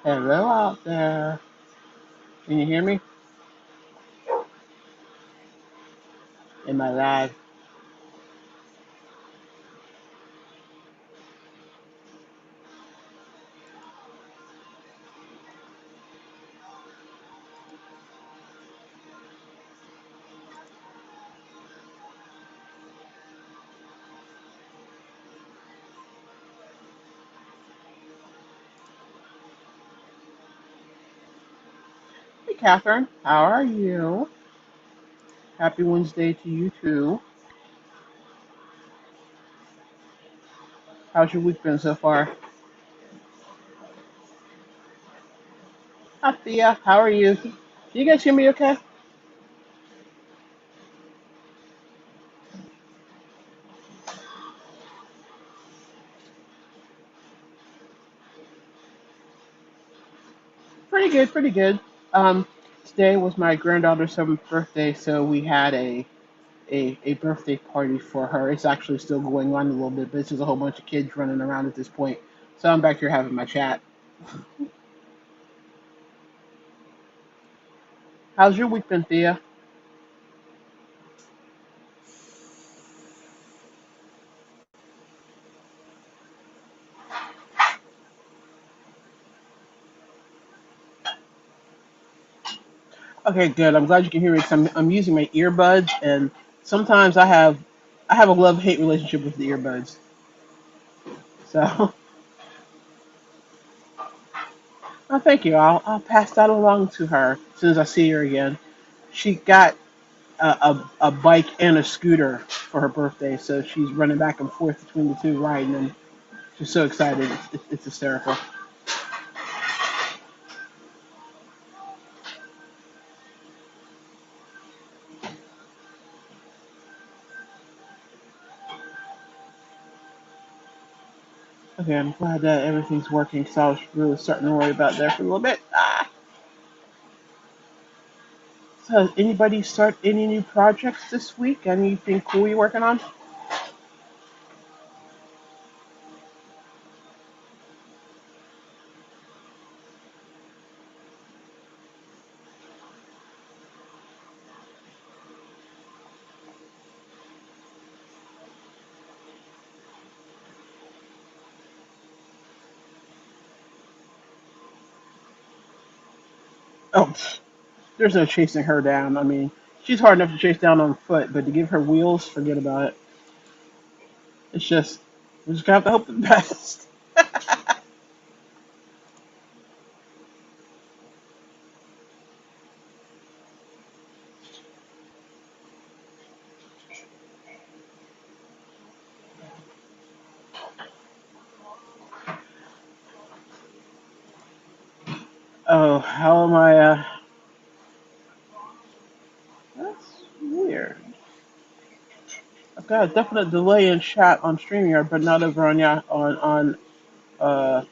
Hello out there. Can you hear me? Am I live? Hey, Catherine. How are you? Happy Wednesday to you too. How's your week been so far? Hi, Thea. How are you? Can you guys hear me okay? Pretty good, pretty good. Um, Today was my granddaughter's 7th birthday, so we had a birthday party for her. It's actually still going on a little bit, but it's just a whole bunch of kids running around at this point. So I'm back here having my chat. How's your week been, Thea? Okay, good. I'm glad you can hear me 'cause I'm using my earbuds, and sometimes I have a love hate relationship with the earbuds. So, oh, thank you. I'll pass that along to her as soon as I see her again. She got a bike and a scooter for her birthday, so she's running back and forth between the two, riding them. She's so excited. It's hysterical. Okay, I'm glad that everything's working because I was really starting to worry about that for a little bit. So, has anybody start any new projects this week? Anything cool you're working on? Oh, there's no chasing her down. I mean, she's hard enough to chase down on foot, but to give her wheels, forget about it. It's just, we just have to hope for the best. Oh, how am I? That's weird. I've got a definite delay in chat on StreamYard, but not over on uh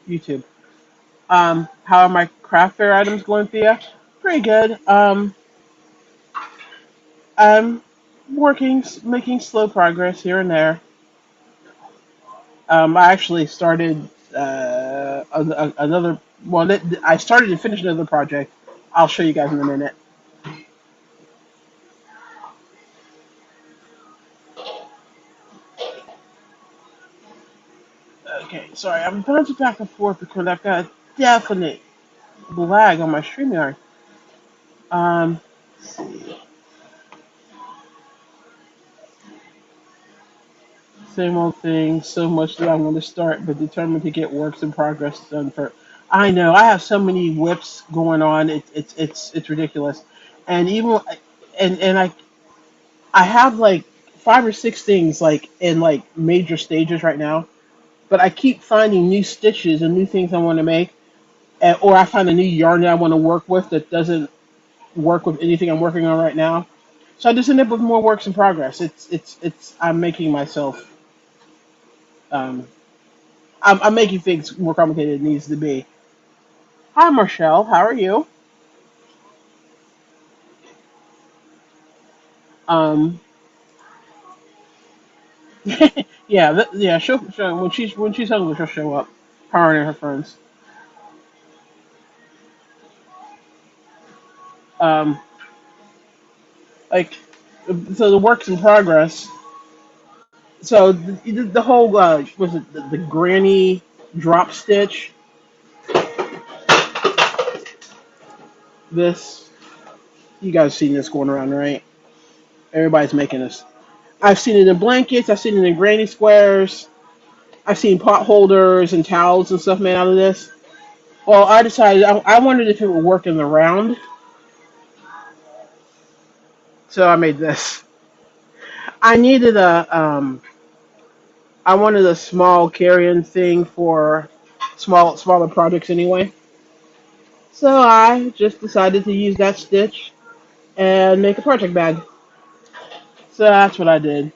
YouTube. How are my craft fair items going, Thea? Pretty good. I'm working, making slow progress here and there. I actually started another. Well, I started and finished another project. I'll show you guys in a minute. Okay, sorry, I'm bouncing back and forth because I've got a definite lag on my StreamYard. Let's see. Same old thing. So much that I'm going to start, but determined to get works in progress done for. I know I have so many whips going on. It's ridiculous, and even and I have like 5 or 6 things like in like major stages right now, but I keep finding new stitches and new things I want to make, or I find a new yarn that I want to work with that doesn't work with anything I'm working on right now. So I just end up with more works in progress. It's I'm making myself um I'm making things more complicated than it needs to be. Hi Marshall, how are you? Um yeah, yeah, she'll when she's hungry she'll show up. Her and her friends. Um, like, so the works in progress. So the whole was it the granny drop stitch? This you guys seen this going around, right? Everybody's making this. I've seen it in blankets. I've seen it in granny squares. I've seen pot holders and towels and stuff made out of this. Well, I decided I wondered if it would work in the round, so I made this. I needed I wanted a small carrying thing for smaller projects anyway. So I just decided to use that stitch and make a project bag. So that's what I did.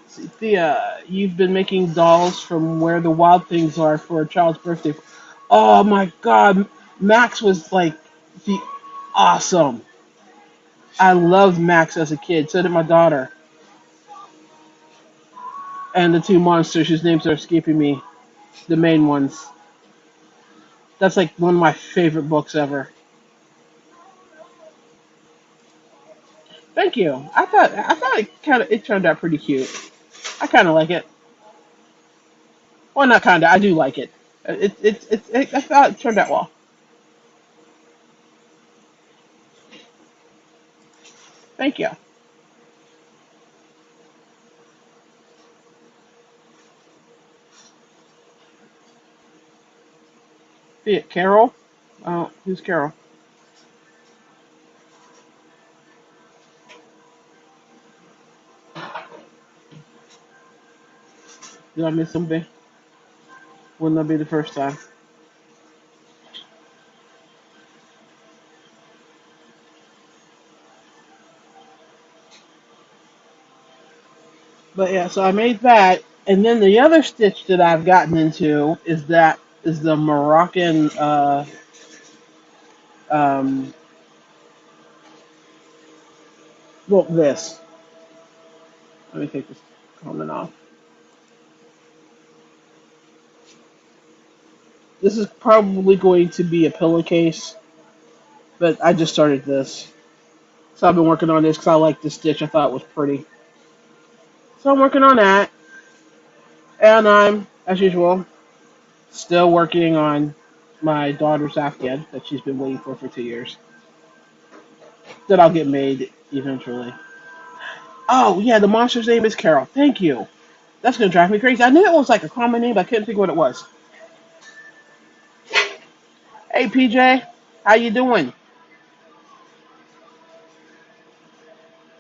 See, Thea, you've been making dolls from where the wild things are for a child's birthday. Oh my God, Max was like the awesome. I loved Max as a kid. So did my daughter. And the two monsters whose names are escaping me, the main ones. That's like one of my favorite books ever. Thank you. I thought it turned out pretty cute. I kind of like it. Well, not kind of. I do like it. I thought it turned out well. Thank you. See it, Carol. Oh, who's Carol? Did I miss something? Wouldn't that be the first time? But yeah, so I made that, and then the other stitch that I've gotten into is the Moroccan um well this. Let me take this comment off. This is probably going to be a pillowcase, but I just started this. So I've been working on this because I like this stitch. I thought it was pretty. So I'm working on that, and I'm, as usual, still working on my daughter's Afghan that she's been waiting for 2 years. That I'll get made eventually. Oh yeah, the monster's name is Carol. Thank you. That's gonna drive me crazy. I knew it was like a common name, but I couldn't think of what it was. Hey PJ, how you doing?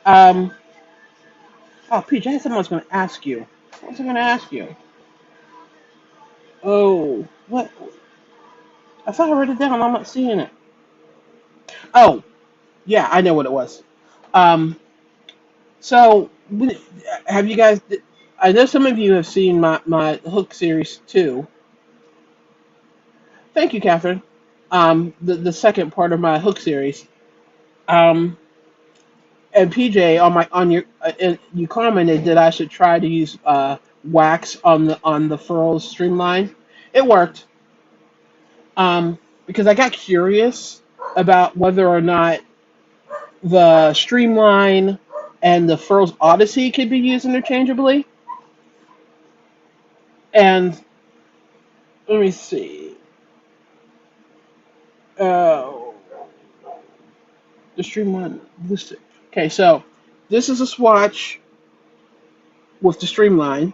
Um. Oh PJ, someone's gonna ask you. What's I gonna ask you? Oh, what? I thought I wrote it down. I'm not seeing it. Oh, yeah, I know what it was. Um. So, have you guys? I know some of you have seen my Hook series too. Thank you, Catherine. The second part of my Hook series. Um, and PJ on your you commented that I should try to use wax on the furrows streamline. It worked. Because I got curious about whether or not the streamline and the furrows odyssey could be used interchangeably. And let me see. Oh, the streamline listed. Okay, so this is a swatch with the streamline.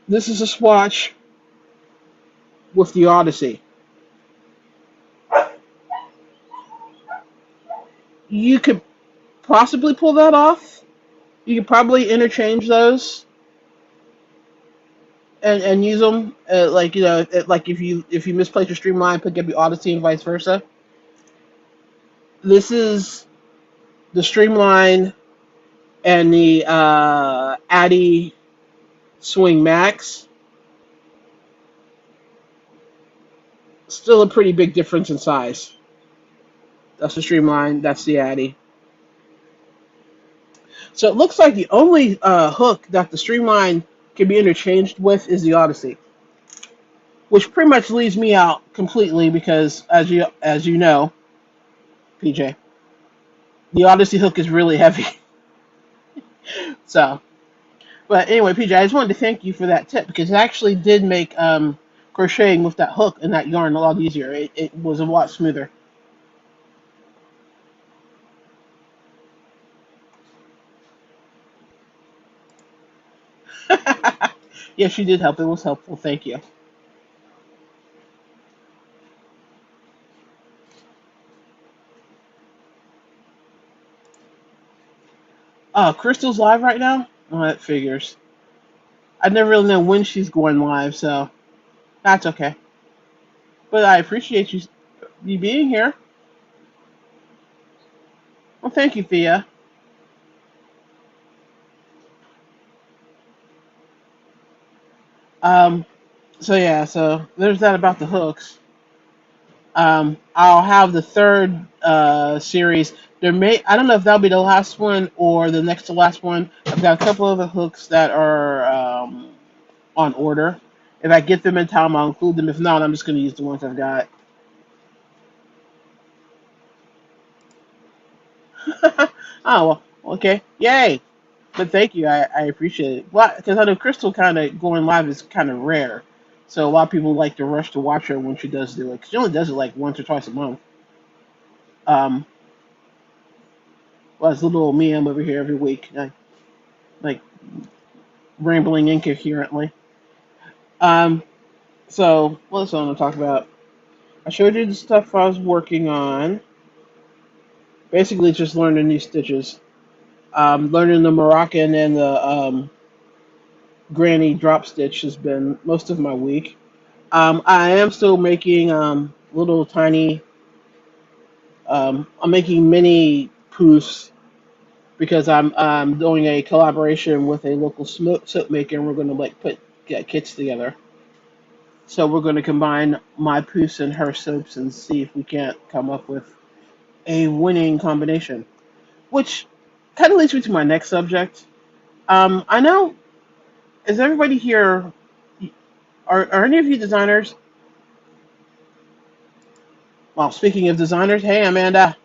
This is a swatch with the odyssey. You could possibly pull that off. You could probably interchange those and use them like like if you misplace your streamline, pick up your odyssey and vice versa. This is the streamline and the Addy Swing Max. Still a pretty big difference in size. That's the streamline. That's the Addy. So it looks like the only hook that the streamline can be interchanged with is the Odyssey, which pretty much leaves me out completely because, as you know, PJ, the Odyssey hook is really heavy. So, but anyway, PJ, I just wanted to thank you for that tip because it actually did make crocheting with that hook and that yarn a lot easier. It was a lot smoother. Yes, you did help. It was helpful. Thank you. Crystal's live right now? Oh, that figures. I never really know when she's going live, so that's okay. But I appreciate you being here. Well, thank you, Thea. Um, so yeah, so there's that about the hooks. I'll have the third series. I don't know if that'll be the last one or the next to last one. I've got a couple of the hooks that are on order. If I get them in time, I'll include them. If not, I'm just going to use the ones I've got. Oh, well, okay. Yay. But thank you. I appreciate it. Well, because I know Crystal kind of going live is kind of rare. So a lot of people like to rush to watch her when she does do it. 'Cause she only does it like once or twice a month. Um, well, it's little old me. I'm over here every week, like rambling incoherently. Um, so what else I want to talk about? I showed you the stuff I was working on. Basically, just learning new stitches. Learning the Moroccan and the granny drop stitch has been most of my week. I am still making little tiny. I'm making mini poofs because I'm doing a collaboration with a local soap maker, and we're going to like get kits together. So we're going to combine my poofs and her soaps and see if we can't come up with a winning combination. Which kind of leads me to my next subject. I know, is everybody here? Are any of you designers? Well, speaking of designers, hey Amanda,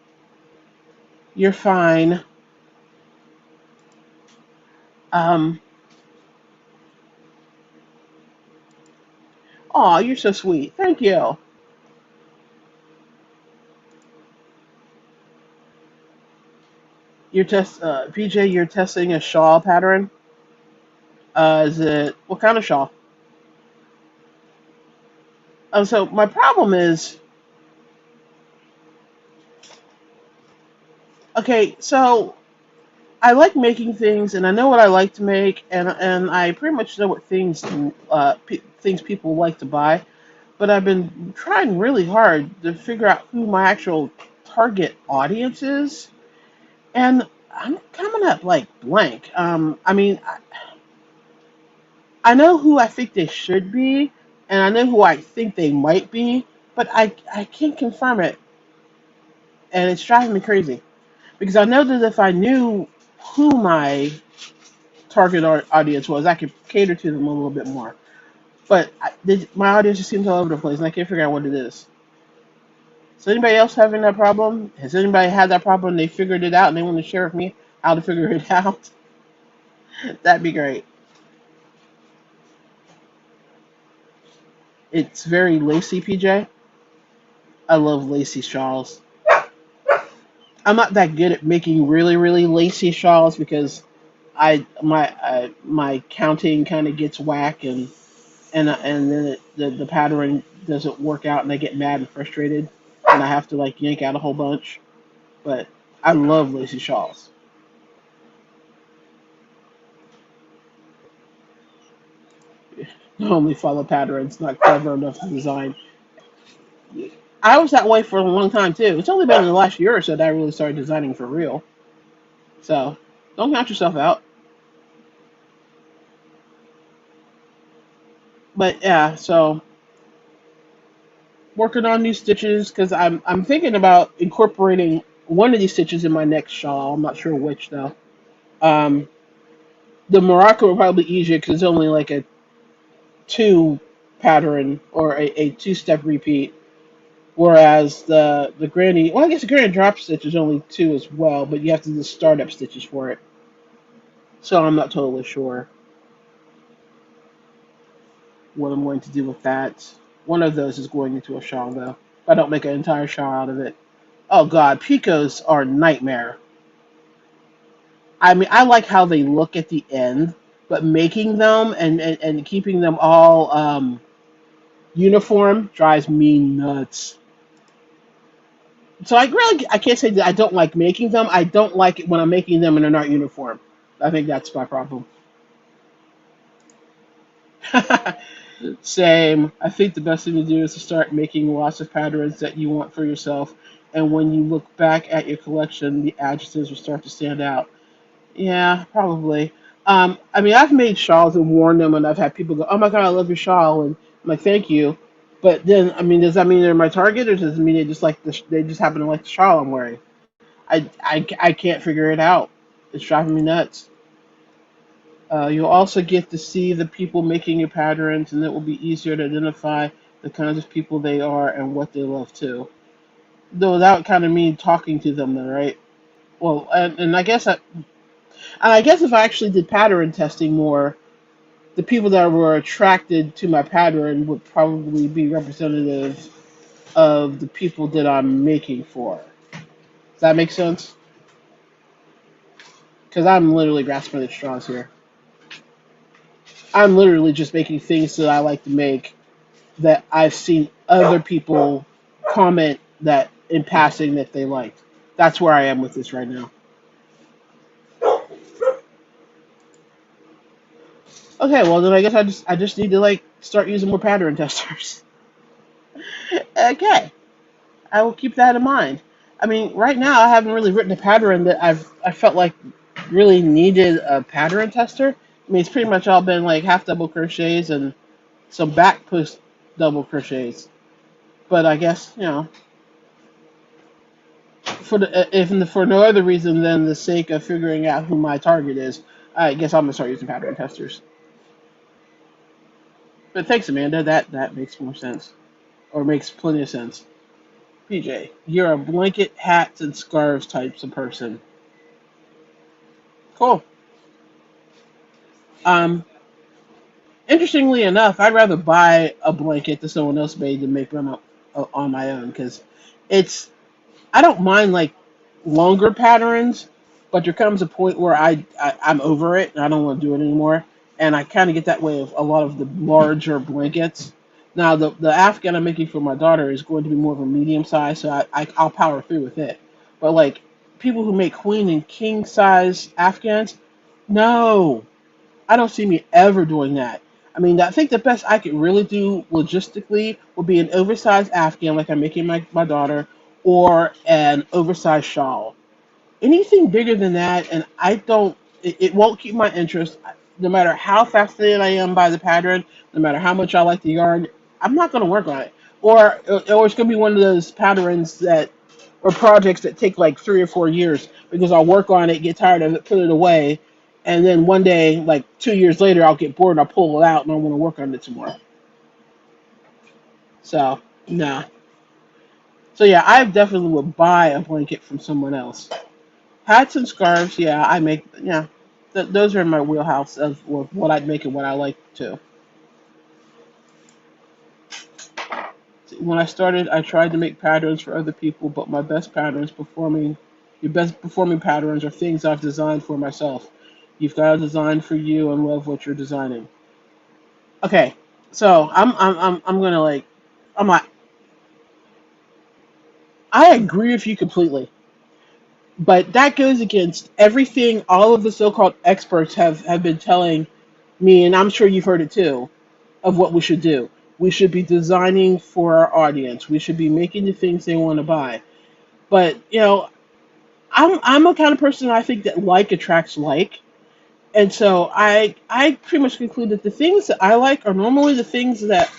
you're fine. Um, Aw, you're so sweet. Thank you. PJ. You're testing a shawl pattern. Is it what kind of shawl? So my problem is, okay, so I like making things, and I know what I like to make, and I pretty much know what things people like to buy. But I've been trying really hard to figure out who my actual target audience is, and I'm coming up like blank. I mean, I know who I think they should be, and I know who I think they might be, but I can't confirm it, and it's driving me crazy because I know that if I knew who my target audience was, I could cater to them a little bit more. But my audience just seems all over the place, and I can't figure out what it is. So anybody else having that problem? Has anybody had that problem? And they figured it out, and they want to share with me how to figure it out. That'd be great. It's very lacy, PJ. I love lacy shawls. I'm not that good at making really, really lacy shawls because my counting kind of gets whack and then the pattern doesn't work out and I get mad and frustrated and I have to like yank out a whole bunch. But I love lacy shawls. Only follow patterns, not clever enough to design. I was that way for a long time too. It's only been in the last year or so that I really started designing for real. So don't count yourself out. But yeah, so working on these stitches because I'm thinking about incorporating one of these stitches in my next shawl. I'm not sure which though. Um, The Morocco will probably be easier because it's only like a two pattern or a two-step repeat. Whereas the granny, well, I guess the granny drop stitch is only two as well, but you have to do startup stitches for it. So I'm not totally sure what I'm going to do with that. One of those is going into a shawl though. If I don't make an entire shawl out of it. Oh god, picos are a nightmare. I mean, I like how they look at the end, but making them and keeping them all uniform drives me nuts. So I can't say that I don't like making them. I don't like it when I'm making them and they're not uniform. I think that's my problem. Same. I think the best thing to do is to start making lots of patterns that you want for yourself, and when you look back at your collection, the adjectives will start to stand out. Yeah, probably. I mean, I've made shawls and worn them, and I've had people go, "Oh my God, I love your shawl," and I'm like, "Thank you." But then, I mean, does that mean they're my target, or does it mean they just like they just happen to like the shawl I'm wearing? I can't figure it out. It's driving me nuts. You'll also get to see the people making your patterns, and it will be easier to identify the kinds of people they are and what they love too. Though that would kind of mean talking to them, though, right? Well, and I guess if I actually did pattern testing more, the people that were attracted to my pattern would probably be representative of the people that I'm making for. Does that make sense? Because I'm literally grasping at straws here. I'm literally just making things that I like to make that I've seen other people comment that in passing that they liked. That's where I am with this right now. Okay, well then I guess I just need to like start using more pattern testers. Okay, I will keep that in mind. I mean, right now I haven't really written a pattern that I felt like really needed a pattern tester. I mean, it's pretty much all been like half double crochets and some back post double crochets. But I guess for the if for no other reason than the sake of figuring out who my target is, I guess I'm gonna start using pattern testers. But thanks, Amanda. That makes more sense, or makes plenty of sense. PJ, you're a blanket, hats, and scarves types of person. Cool. Um, Interestingly enough, I'd rather buy a blanket that someone else made than make them up on my own because it's I don't mind like longer patterns, but there comes a point where I'm over it and I don't want to do it anymore. And I kind of get that way of a lot of the larger blankets. Now the Afghan I'm making for my daughter is going to be more of a medium size, so I'll power through with it. But like people who make queen and king size Afghans, no, I don't see me ever doing that. I mean, I think the best I could really do logistically would be an oversized Afghan, like I'm making my daughter, or an oversized shawl. Anything bigger than that, and it won't keep my interest. No matter how fascinated I am by the pattern, no matter how much I like the yarn, I'm not going to work on it. Or it's going to be one of those patterns or projects that take like 3 or 4 years because I'll work on it, get tired of it, put it away, and then one day, like 2 years later, I'll get bored and I'll pull it out and I want to work on it some more. So, nah. So yeah, I definitely would buy a blanket from someone else. Hats and scarves, yeah, I make, yeah, those are in my wheelhouse of what I'd make and what I like to. When I started, I tried to make patterns for other people, but your best performing patterns are things I've designed for myself. You've got to design for you and love what you're designing. Okay, so I'm gonna like, I'm like, I agree with you completely, but that goes against everything all of the so-called experts have been telling me, and I'm sure you've heard it too, of what we should do. We should be designing for our audience. We should be making the things they want to buy. But I'm a kind of person I think that like attracts like, and so I pretty much conclude that the things that I like are normally the things that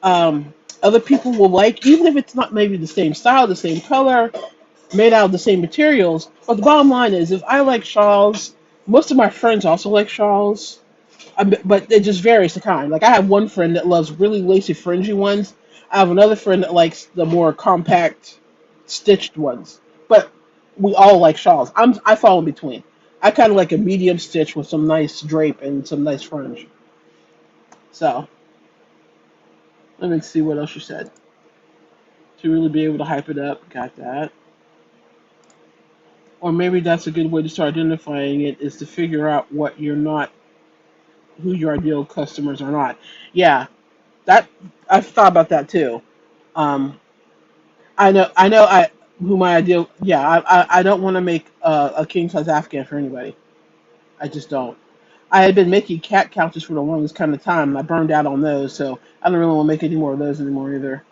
other people will like, even if it's not maybe the same style, the same color, made out of the same materials. But the bottom line is, if I like shawls Most of my friends also like shawls, but it just varies the kind. Like I have one friend that loves really lacy, fringy ones. I have another friend that likes the more compact, stitched ones. But we all like shawls. I fall in between. I kind of like a medium stitch with some nice drape and some nice fringe. So let me see what else you said. To really be able to hype it up, got that. Or maybe that's a good way to start identifying it is to figure out what you're not, who your ideal customers are not. Yeah, that I've thought about that too. Um, I know, who my ideal. Yeah, I don't want to make a king size Afghan for anybody. I just don't. I had been making cat couches for the longest kind of time, and I burned out on those, so I don't really want to make any more of those anymore either.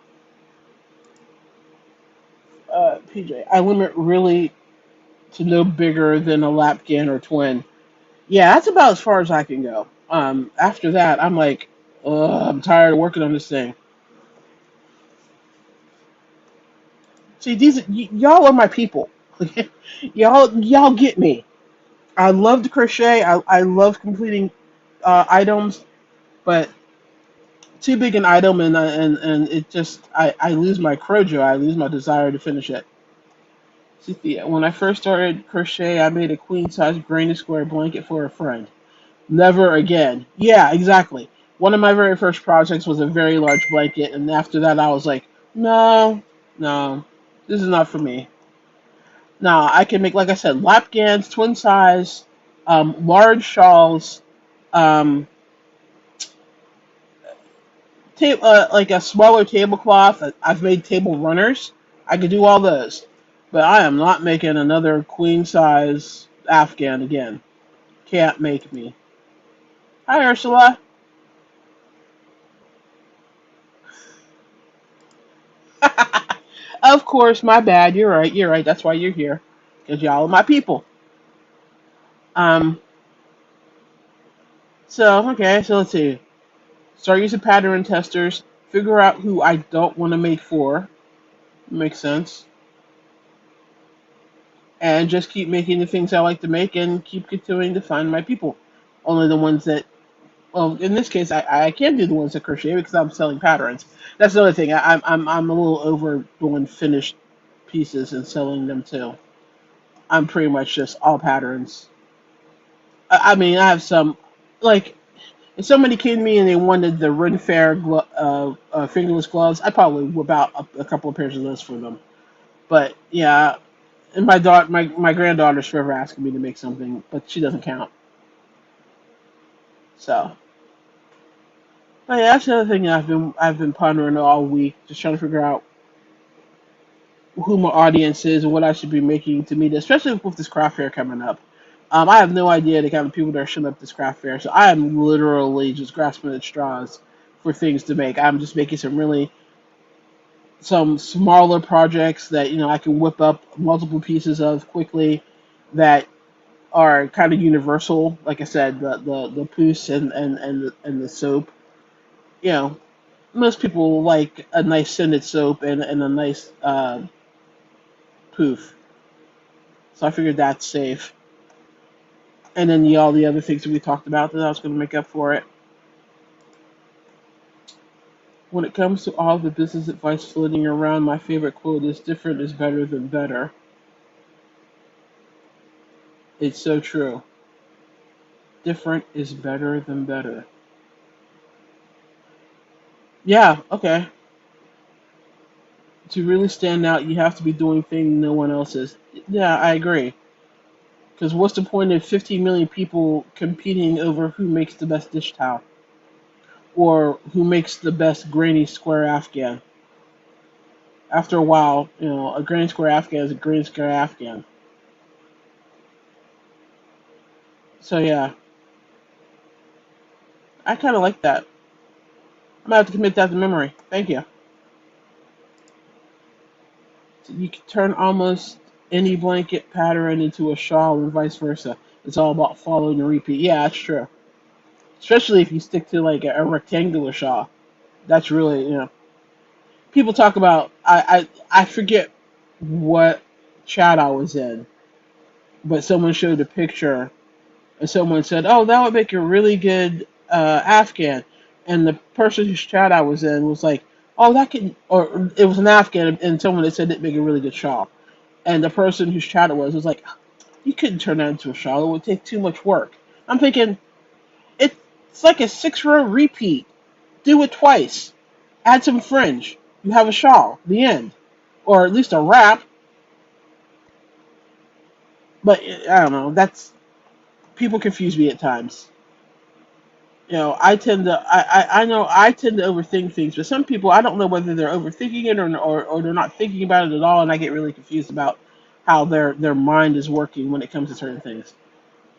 PJ, I limit really to no bigger than a lapgan or twin. Yeah, that's about as far as I can go. After that, I'm like, ugh, I'm tired of working on this thing. See, y'all are my people. Y'all get me. I love to crochet. I love completing items, but too big an item and it just I lose my crojo. I lose my desire to finish it. See, Thea, when I first started crochet, I made a queen size granny square blanket for a friend. Never again. Yeah, exactly. One of my very first projects was a very large blanket, and after that, I was like, no, no, this is not for me. Now I can make, like I said, lapgans, twin size, large shawls, um, like a smaller tablecloth. I've made table runners. I could do all those, but I am not making another queen size Afghan again. Can't make me. Hi, Ursula. Of course, my bad. You're right. You're right. That's why you're here, because y'all are my people. Um. So okay. So let's see. Start using pattern testers. Figure out who I don't want to make for. Makes sense. And just keep making the things I like to make and keep continuing to find my people. Only the ones that, well, in this case, I can do the ones that crochet because I'm selling patterns. That's another thing. I'm a little over doing finished pieces and selling them too. I'm pretty much just all patterns. I mean, I have some, like, if somebody came to me and they wanted the Ren Fair fingerless gloves, I probably whip out a couple of pairs of those for them. But yeah, and my granddaughter's forever asking me to make something, but she doesn't count. So, but yeah, that's the other thing that I've been pondering all week, just trying to figure out who my audience is and what I should be making to meet, especially with this craft fair coming up. I have no idea the kind of people that are showing up at this craft fair, so I am literally just grasping at straws for things to make. I'm just making some smaller projects that I can whip up multiple pieces of quickly that are kind of universal. Like I said, the poos and the soap. You know, most people like a nice scented soap and a nice poof. So I figured that's safe. And then all the other things that we talked about that I was going to make up for it. When it comes to all the business advice floating around, my favorite quote is different is better than better. It's so true. Different is better than better. Yeah, okay. To really stand out, you have to be doing things no one else is. Yeah, I agree. Because what's the point of 15 million people competing over who makes the best dish towel? Or who makes the best granny square Afghan? After a while, a granny square Afghan is a granny square Afghan. So yeah, I kind of like that. I'm gonna have to commit that to memory. Thank you. So you can turn almost any blanket pattern into a shawl and vice versa. It's all about following and repeat. Yeah, that's true. Especially if you stick to like a rectangular shawl. That's really. People talk about. I forget what chat I was in, but someone showed a picture and someone said, "Oh, that would make a really good Afghan," and the person whose chat I was in was like, "Oh, that can," or it was an Afghan, and someone that said it'd make a really good shawl, and the person whose chat it was like, "You couldn't turn that into a shawl; it would take too much work." I'm thinking, it's like a 6-row repeat. Do it twice. Add some fringe. You have a shawl. The end, or at least a wrap. But I don't know. That's people confuse me at times. I tend to I know I tend to overthink things, but some people I don't know whether they're overthinking it or they're not thinking about it at all, and I get really confused about how their mind is working when it comes to certain things.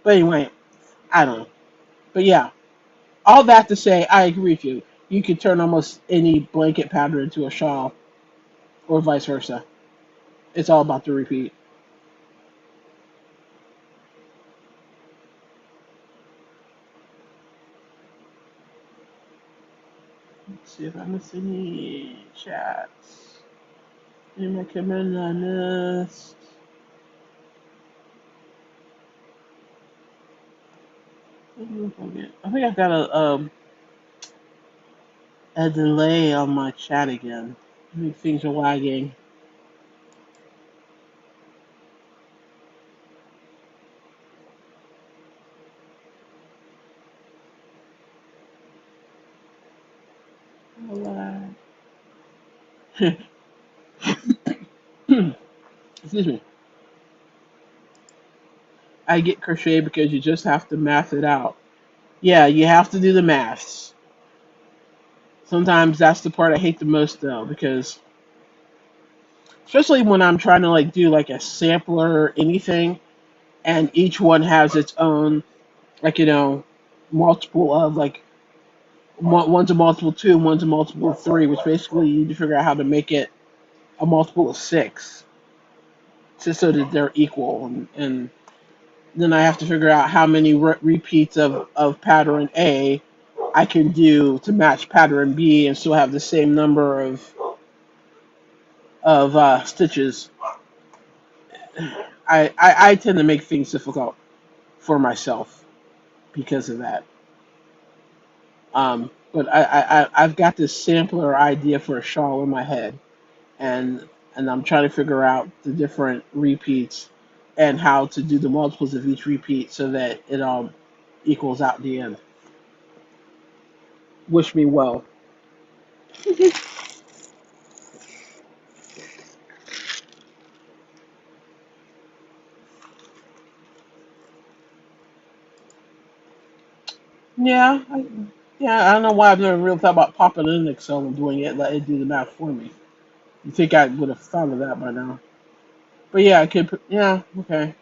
But anyway, I don't know. But yeah, all that to say, I agree with you. You could turn almost any blanket pattern into a shawl, or vice versa. It's all about the repeat. Let's see if I miss any chats. Any recommend I missed? I think I've got a delay on my chat again. I think things are lagging. Lag. Excuse me. I get crochet because you just have to math it out. Yeah, you have to do the maths. Sometimes that's the part I hate the most though, because especially when I'm trying to do like a sampler or anything, and each one has its own multiple of one's a multiple two, and one's a multiple of three, which basically you need to figure out how to make it a multiple of six, just so that they're equal, and then I have to figure out how many repeats of pattern A I can do to match pattern B and still have the same number of stitches. I tend to make things difficult for myself because of that. But I've got this sampler idea for a shawl in my head, and I'm trying to figure out the different repeats and how to do the multiples of each repeat so that it all equals out in the end. Wish me well. Yeah, yeah. I don't know why I've never really thought about popping it in Excel and doing it, let it do the math for me. You think I would have thought of that by now? But yeah, I could. Yeah, okay.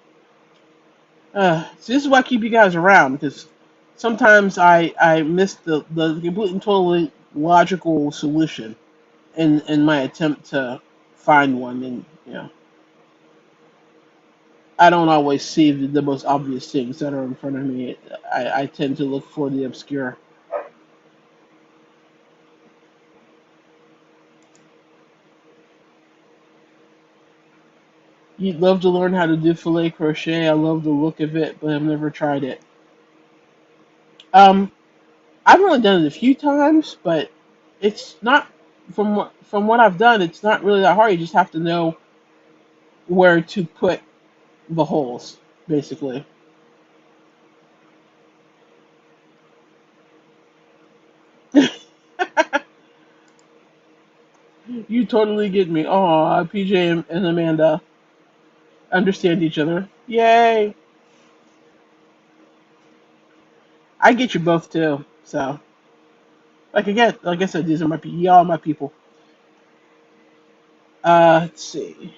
So this is why I keep you guys around, because sometimes I miss the complete and totally logical solution in my attempt to find one, and I don't always see the most obvious things that are in front of me. I tend to look for the obscure. You'd love to learn how to do filet crochet. I love the look of it, but I've never tried it. Um, I've only done it a few times, but it's not from what I've done. It's not really that hard. You just have to know where to put the holes, basically. You totally get me. Oh, PJ and Amanda understand each other. Yay! I get you both too. So, like I said, these are y'all my people. Let's see.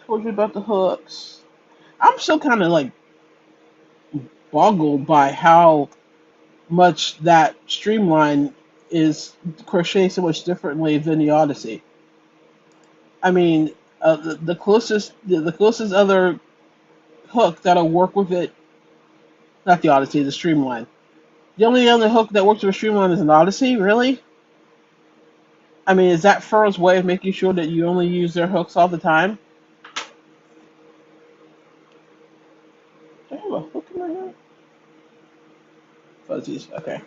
Told you about the hooks. I'm still kind of boggled by how much that streamline is crocheted so much differently than the Odyssey. I mean, the closest other hook that'll work with it, not the Odyssey, the streamline. The only other hook that works with streamline is an Odyssey, really. I mean, is that Furl's way of making sure that you only use their hooks all the time? Do I have a hook in my hair? Fuzzies. Okay.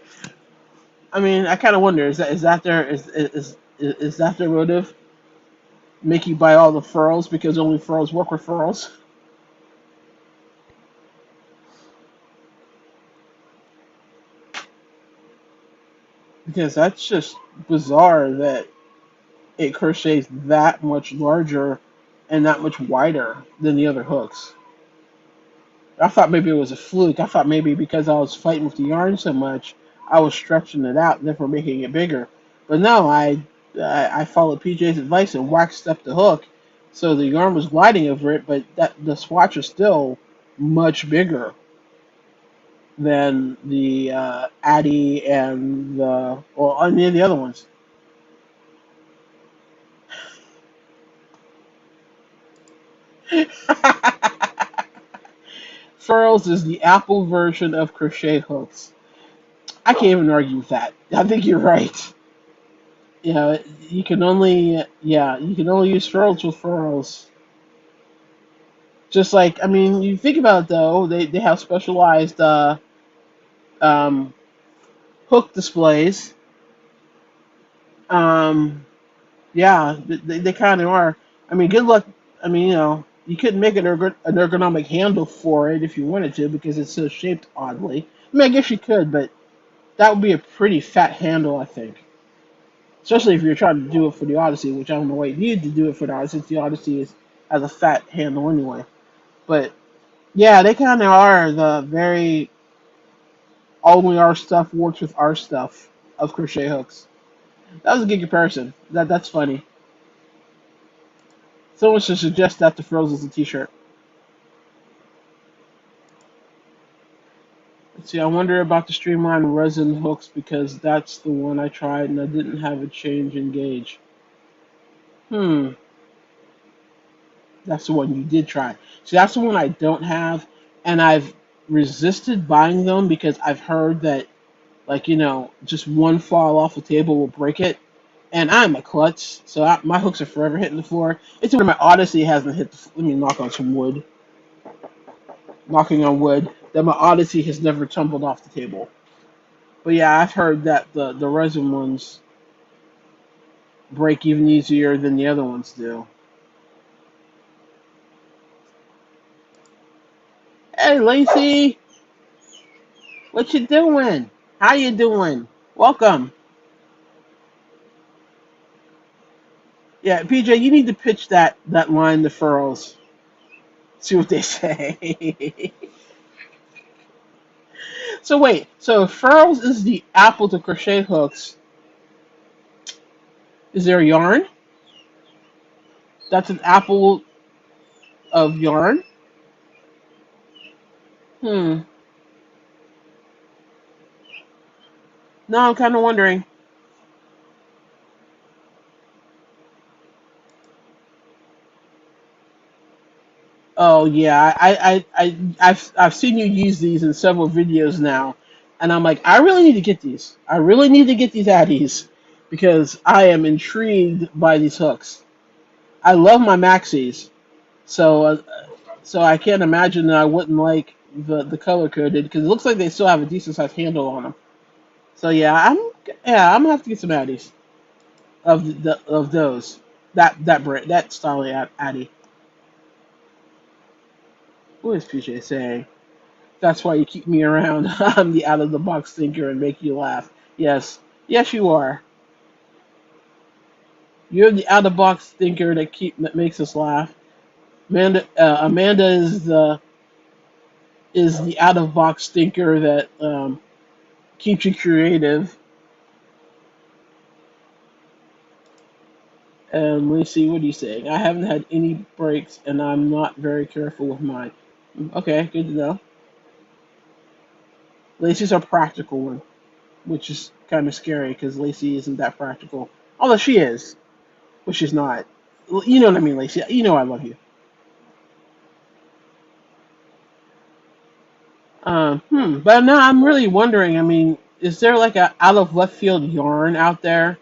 I mean, I kind of wonder, is that their motive? Make you buy all the furls because only furls work with furls? Because that's just bizarre that it crochets that much larger and that much wider than the other hooks. I thought maybe it was a fluke. I thought maybe because I was fighting with the yarn so much, I was stretching it out and therefore making it bigger. But no, I followed PJ's advice and waxed up the hook, so the yarn was gliding over it, but that the swatch is still much bigger than the Addy and the or any of the other ones. Furls is the Apple version of crochet hooks. I can't even argue with that. I think you're right. You can only use furls with furls. Just like, I mean, you think about it though, they have specialized um, hook displays. Um, yeah, they kind of are. I mean, good luck. I mean, you couldn't make an ergonomic handle for it if you wanted to because it's so shaped oddly. I mean, I guess you could, but that would be a pretty fat handle, I think. Especially if you're trying to do it for the Odyssey, which I don't know why you need to do it for the Odyssey, since the Odyssey has a fat handle anyway. But yeah, they kind of are the very only our stuff works with our stuff of crochet hooks. That was a good comparison. That's funny. Someone should suggest that to Froze as a T-shirt. Let's see. I wonder about the streamlined resin hooks because that's the one I tried and I didn't have a change in gauge. Hmm. That's the one you did try. See, that's the one I don't have, and I've resisted buying them because I've heard that, like, just one fall off the table will break it. And I'm a klutz, so my hooks are forever hitting the floor. It's where my Odyssey hasn't hit the. Let me knock on some wood. Knocking on wood. That my Odyssey has never tumbled off the table. But yeah, I've heard that the resin ones break even easier than the other ones do. Hey, Lacy, what you doing? How you doing? Welcome. Yeah, PJ, you need to pitch that line to furls. See what they say. So wait, so if furls is the apple to crochet hooks, is there yarn? That's an apple of yarn? Hmm. No, I'm kind of wondering. Oh yeah, I've seen you use these in several videos now, and I'm like, I really need to get these. I really need to get these Addies because I am intrigued by these hooks. I love my maxis, so so I can't imagine that I wouldn't like the color coded because it looks like they still have a decent sized handle on them. So I'm gonna have to get some Addies of those that brand that style of Addy. What is PJ saying? That's why you keep me around. I'm the out of the box thinker and make you laugh. Yes, yes, you are. You're the out of the box thinker that makes us laugh. Amanda is the out of box thinker that keeps you creative. And let's see, what are you saying? I haven't had any breaks, and I'm not very careful with mine. Okay, good to know. Lacey's a practical one, which is kind of scary because Lacey isn't that practical. Although she is, but she's not. You know what I mean, Lacey. You know I love you. But now I'm really wondering. I mean, is there like a out of left field yarn out there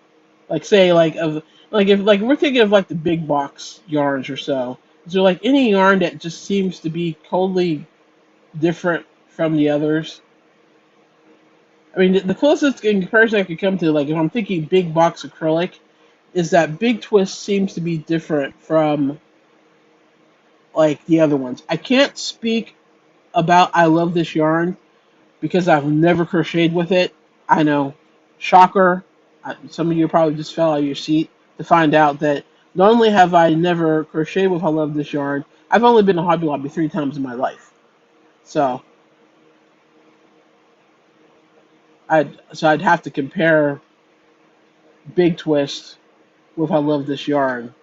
Like say like of like if like we're thinking of like the big box yarns or so. Is there like any yarn that just seems to be totally different from the others? I mean, the closest in comparison I could come to, like if I'm thinking big box acrylic, is that Big Twist seems to be different from like the other ones. I can't speak about I love this yarn because I've never crocheted with it. I know, shocker. Some of you probably just fell out of your seat to find out that not only have I never crocheted with I love this yarn, I've only been to Hobby Lobby 3 times in my life. So I'd have to compare Big Twist with I love this yarn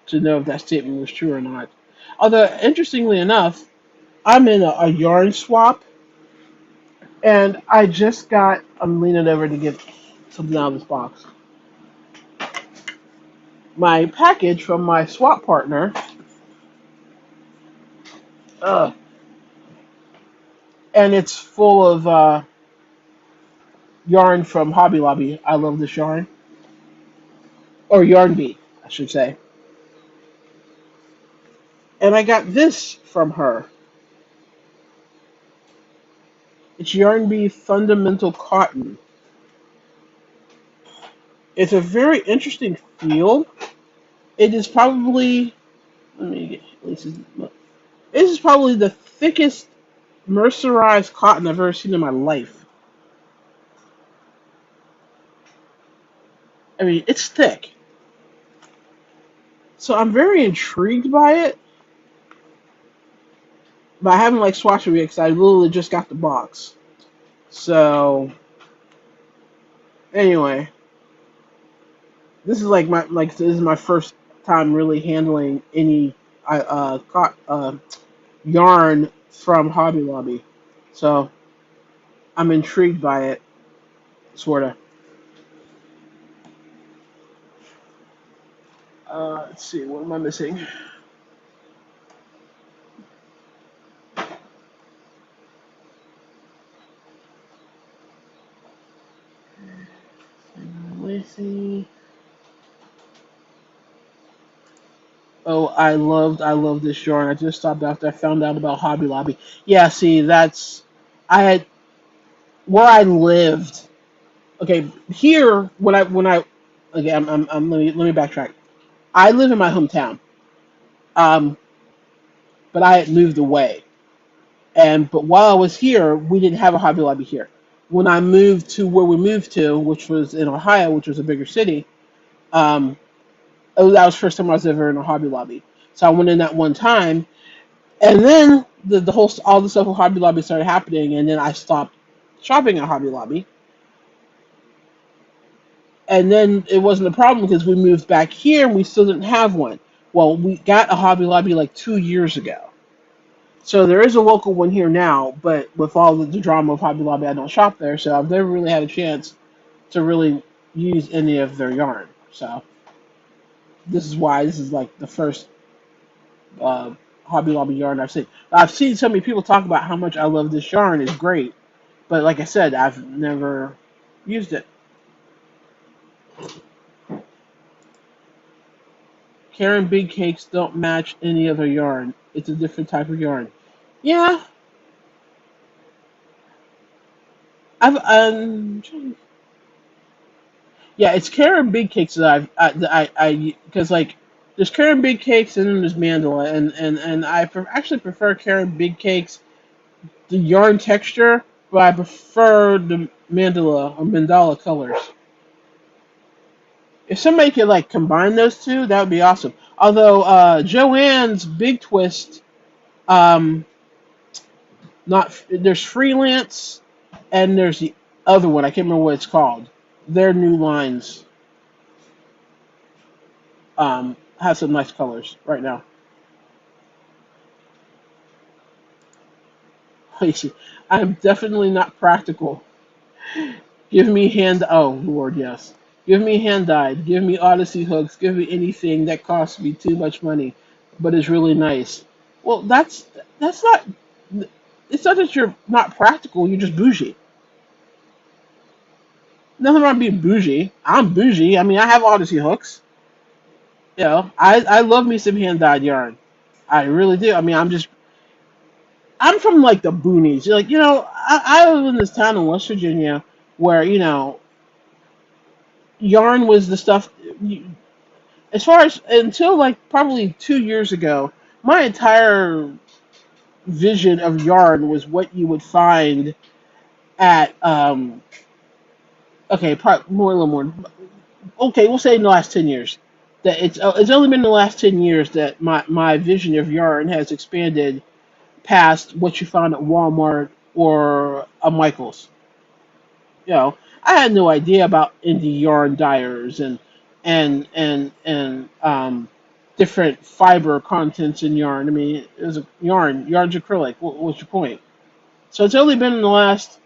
to know if that statement was true or not. Although interestingly enough, I'm in a yarn swap, and I just got. I'm leaning over to get something out of this box. My package from my swap partner, uh, and it's full of yarn from Hobby Lobby. I love this yarn, or Yarn Bee, I should say. And I got this from her. It's Yarn Bee Fundamental Cotton. It's a very interesting feel. It is probably let me get this is probably the thickest mercerized cotton I've ever seen in my life. I mean, it's thick. So I'm very intrigued by it, but I haven't like swatched it yet because I literally just got the box. So anyway, this is my first time really handling any yarn from Hobby Lobby. So I'm intrigued by it, sorta. Let's see, what am I missing? Lacy. Oh, I love this yarn. I just stopped after I found out about Hobby Lobby. Yeah, see, that's I had where I lived. Okay, here when I okay, let me backtrack. I live in my hometown, um, but I had moved away, and but while I was here, we didn't have a Hobby Lobby here. When I moved to where we moved to, which was in Ohio, which was a bigger city, um, that was the first time I was ever in a Hobby Lobby. So I went in that one time, and then the whole all the stuff with Hobby Lobby started happening, and then I stopped shopping at Hobby Lobby. And then it wasn't a problem because we moved back here and we still didn't have one. Well, we got a Hobby Lobby like 2 years ago. So there is a local one here now, but with all the drama of Hobby Lobby, I don't shop there, so I've never really had a chance to really use any of their yarn. So this is why this is like the first uh, Hobby Lobby yarn I've seen. I've seen so many people talk about how much I love this yarn. It's great, but like I said, I've never used it. Karen Big Cakes don't match any other yarn. It's a different type of yarn. Yeah, I've yeah, it's Karen Big Cakes that I because like there's Karen Big Cakes and then there's Mandala and actually prefer Karen Big Cakes the yarn texture, but I prefer the mandala colors. If somebody could like combine those two, that would be awesome. Although Joanne's Big Twist, um, not there's freelance and there's the other one. I can't remember what it's called. Their new lines have some nice colors right now. I'm definitely not practical. Give me hand. Oh Lord, yes. Give me hand dyed. Give me Odyssey hooks. Give me anything that costs me too much money, but is really nice. Well, that's not. It's not that you're not practical. You're just bougie. Nothing wrong being bougie. I'm bougie. I mean, I have Odyssey hooks. You know, I love me some hand dyed yarn. I really do. I mean, I'm from like the boonies. Like, I live in this town in West Virginia where, yarn was the stuff. As far as until like probably 2 years ago, my entire vision of yarn was what you would find at okay, more a little more. Okay, we'll say in the last 10 years. That it's only been the last 10 years that my vision of yarn has expanded past what you found at Walmart or a Michaels. I had no idea about indie yarn dyers and different fiber contents in yarn. I mean, it was a yarn's acrylic. What's your point? So it's only been in the last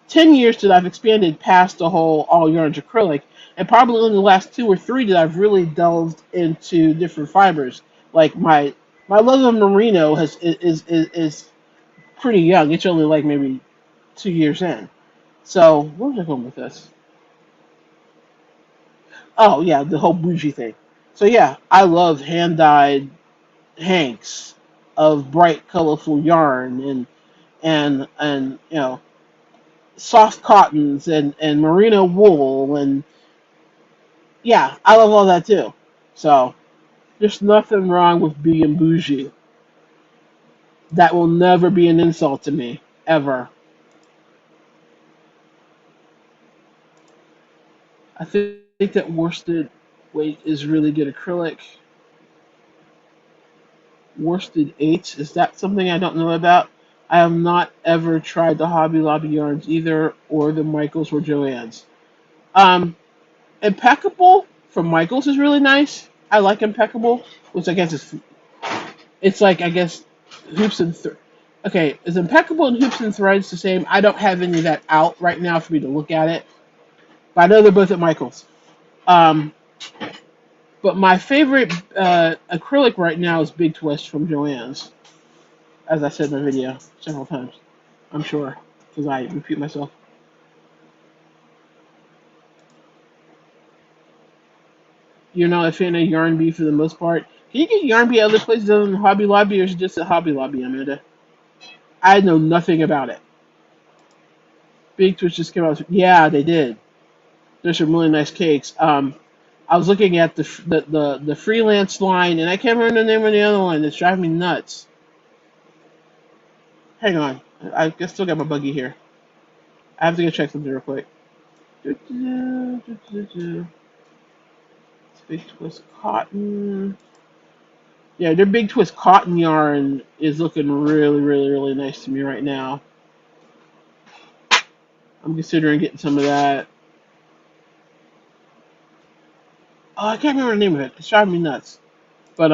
10 years that I've expanded past the whole all yarns acrylic, and probably in the last 2 or 3 that I've really delved into different fibers. Like my love of merino is pretty young. It's only like maybe 2 years in. So where was I going with this? Oh yeah, the whole bougie thing. So yeah, I love hand dyed hanks of bright, colorful yarn and soft cottons and merino wool and yeah, I love all that too. So there's nothing wrong with being bougie. That will never be an insult to me ever. I think that worsted weight is really good acrylic. Worsted eights. Is that something I don't know about? I have not ever tried the Hobby Lobby yarns either, or the Michaels or Joann's. Um, Impeccable from Michaels is really nice. I like Impeccable, which I guess it's like I guess hoops and okay, is Impeccable and hoops and threads the same? I don't have any of that out right now for me to look at it, but I know they're both at Michaels. Um, but my favorite acrylic right now is Big Twist from Joann's, as I said in my video several times. I'm sure, because I repeat myself. You're not a fan of Yarn Bee for the most part. Can you get Yarn Bee other places other than Hobby Lobby, or is it just a Hobby Lobby, Amanda? I know nothing about it. Big Twitch just came out. Yeah, they did. There's some really nice cakes. I was looking at the freelance line, and I can't remember the name of the other one. It's driving me nuts. Hang on, I still got my buggy here. I have to go check something real quick. Big Twist Cotton. Yeah, their Big Twist Cotton yarn is looking really, really, really nice to me right now. I'm considering getting some of that. Oh, I can't remember the name of it. It's driving me nuts. But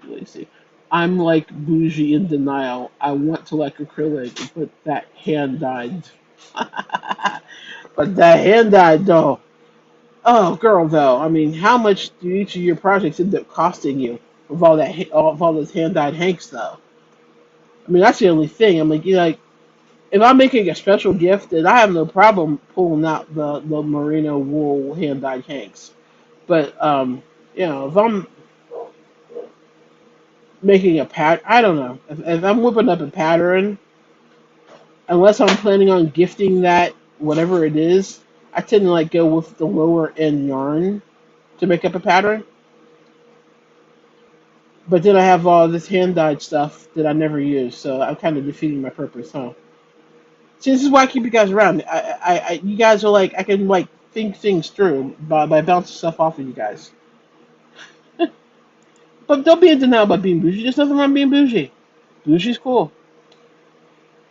let's see. I'm like bougie in denial. I want to like acrylic and put that hand dyed. But that hand dyed though. Oh, girl, though. I mean, how much do each of your projects end up costing you with all those hand dyed hanks, though? I mean, that's the only thing. I'm like, if I'm making a special gift, then I have no problem pulling out the merino wool hand dyed hanks. But if I'm making a I don't know. If I'm whipping up a pattern, unless I'm planning on gifting that whatever it is, I tend to like go with the lower end yarn to make up a pattern. But then I have all this hand dyed stuff that I never use, so I'm kind of defeating my purpose, huh? See, this is why I keep you guys around. You guys are like I can like think things through by bouncing stuff off of you guys. But don't be in denial about being bougie. There's nothing wrong being bougie. Bougie's cool.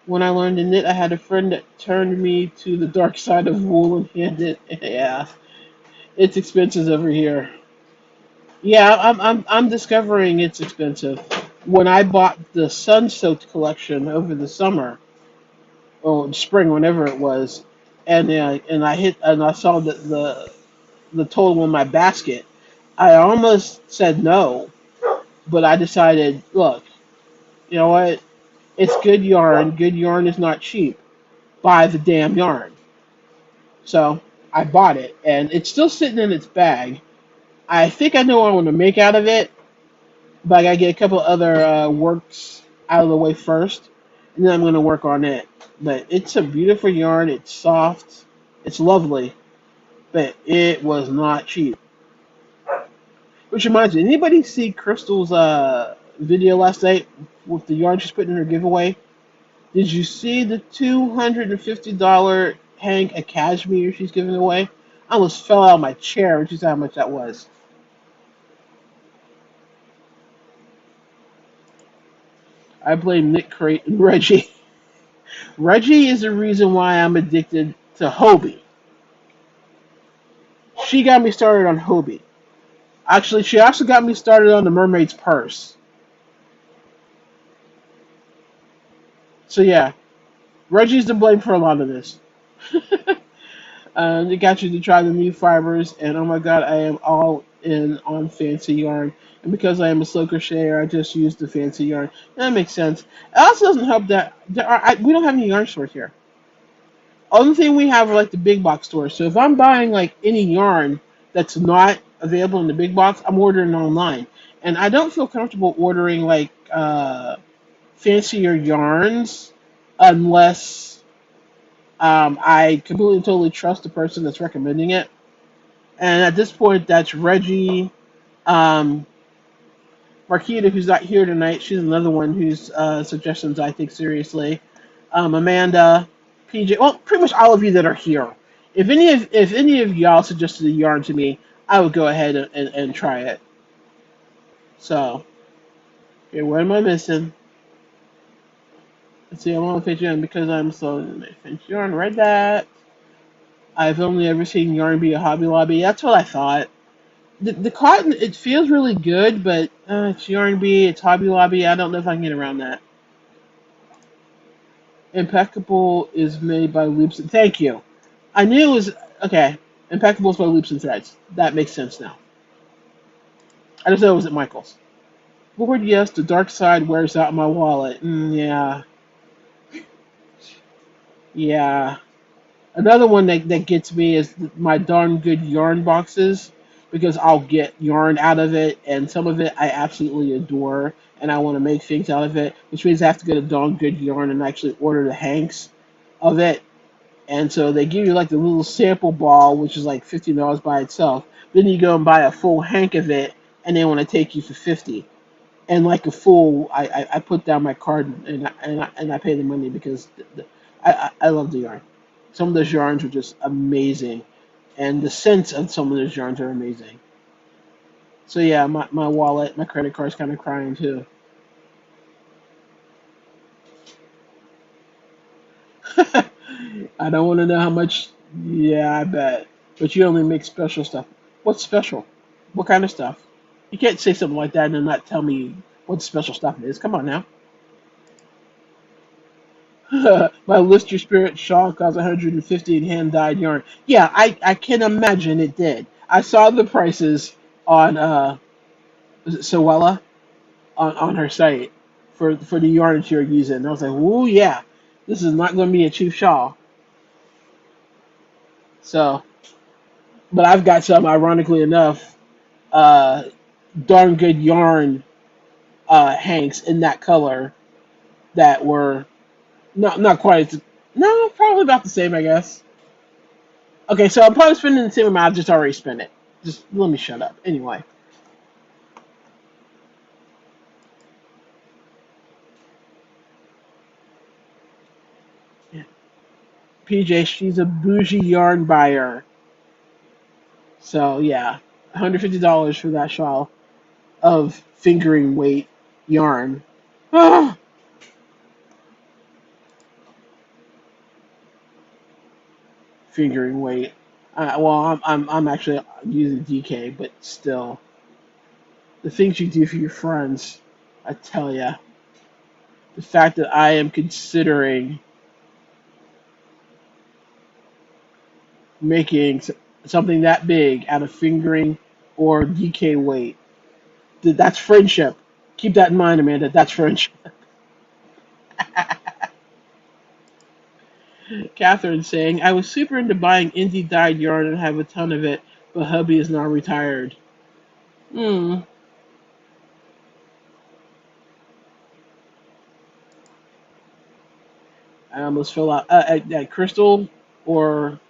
When I learned to knit, I had a friend that turned me to the dark side of wool and handed. Yeah, it's expensive over here. Yeah, I'm discovering it's expensive. When I bought the sun soaked collection over the summer or spring, whenever it was, and I saw the total in my basket, I almost said no, but I decided, look, you know what? It's good yarn. Good yarn is not cheap. Buy the damn yarn. So I bought it, and it's still sitting in its bag. I think I know what I want to make out of it, but I gotta get a couple other works out of the way first, and then I'm gonna work on it. But it's a beautiful yarn. It's soft. It's lovely, but it was not cheap. Which reminds me, anybody see Crystal's video last night with the yarn she's putting in her giveaway? Did you see the $250 hank of cashmere she's giving away? I almost fell out of my chair when she said how much that was. I blame Nick Crate and Reggie. Reggie is the reason why I'm addicted to Hobie. She got me started on Hobie. Actually, she also got me started on the Mermaid's Purse. So yeah, Reggie's to blame for a lot of this. They got you to try the new fibers, and oh my god, I am all in on fancy yarn. And because I am a slow crocheter, I just use the fancy yarn. That makes sense. It also doesn't help that we don't have any yarn stores here. Only thing we have are like the big box stores. So if I'm buying like any yarn that's not available in the big box, I'm ordering online. And I don't feel comfortable ordering like fancier yarns unless I completely and totally trust the person that's recommending it. And at this point, that's Reggie, um, Marquita, who's not here tonight. She's another one whose suggestions I take seriously. Amanda, PJ, well, pretty much all of you that are here. If any of y'all suggested a yarn to me, I would go ahead and try it. So, okay, what am I missing? Let's see, I'm on Patreon because I'm so fancy yarn. Read that. I've only ever seen yarn be a Hobby Lobby. That's what I thought. The cotton, it feels really good, but it's yarn bee, it's Hobby Lobby. I don't know if I can get around that. Impeccable is made by Loops. Thank you. I knew it was okay. Impeccable is by Loops and Threads. That makes sense now. I just know it was at Michael's. Lord, yes, the dark side wears out my wallet. Yeah, yeah. Another one that gets me is my darn good yarn boxes because I'll get yarn out of it, and some of it I absolutely adore, and I want to make things out of it, which means I have to get a darn good yarn and actually order the hanks of it. And so they give you like the little sample ball, which is like $15 by itself. Then you go and buy a full hank of it, and they want to take you for 50. And like a fool, I put down my card and I pay the money because I love the yarn. Some of those yarns are just amazing, and the scents of some of those yarns are amazing. So yeah, my wallet, my credit card's kind of crying too. I don't want to know how much. Yeah, I bet. But you only make special stuff. What's special? What kind of stuff? You can't say something like that and then not tell me what special stuff it is. Come on now. My Lister Spirit shawl cost 150 in hand dyed yarn. Yeah, I can imagine it did. I saw the prices on was it Sewella on her site for the yarn that you're using. And I was like, oh yeah, this is not going to be a cheap shawl. So, but I've got some, ironically enough, uh, darn good yarn hanks in that color that were not quite as, no, probably about the same, I guess. Okay, so I'm probably spending the same amount. I've just already spent it. Just let me shut up. Anyway, yeah. PJ, she's a bougie yarn buyer. So yeah, $150 for that shawl of fingering weight yarn. Ah, fingering weight. Well, I'm actually using DK, but still, the things you do for your friends, I tell ya, the fact that I am considering making something that big out of fingering or DK weight, that's friendship. Keep that in mind, Amanda. That's friendship. Catherine saying, I was super into buying indie dyed yarn and have a ton of it, but hubby is now retired. Hmm. I almost fell out. At Crystal or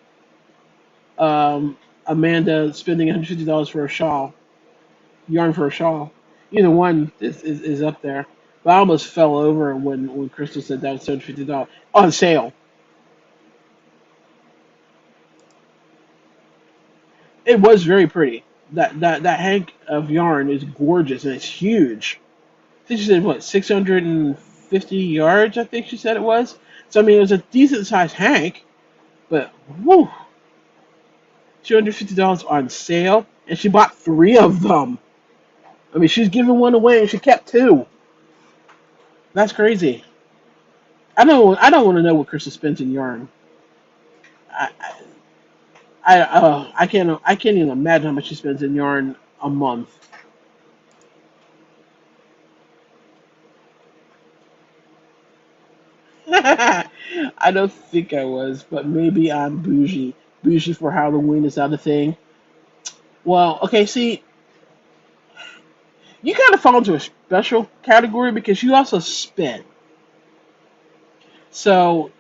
Amanda spending $150 for a shawl, yarn for a shawl. Either one is up there. But I almost fell over when Crystal said that was $150 on sale. It was very pretty. That hank of yarn is gorgeous and it's huge. I think she said what 650 yards. I think she said it was. So I mean, it was a decent sized hank, but whoo, $250 on sale, and she bought three of them. I mean, she's giving one away and she kept two. That's crazy. I don't want to know what Krista spends in yarn. I I can't even imagine how much she spends in yarn a month. I don't think I was, but maybe I'm bougie. Bougie for Halloween is that a thing? Well, okay, see, you kind of fall into a special category because you also spend. So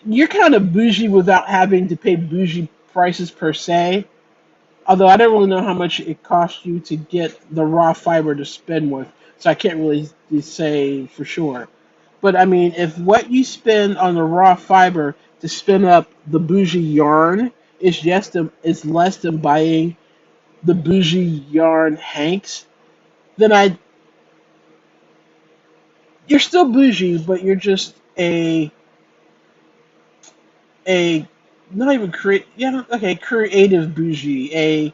you're kind of bougie without having to pay bougie prices per se. Although I don't really know how much it costs you to get the raw fiber to spin with, so I can't really say for sure. But I mean, if what you spend on the raw fiber to spin up the bougie yarn is less than buying the bougie yarn hanks, then I you're still bougie, but you're just a not even create yeah okay creative bougie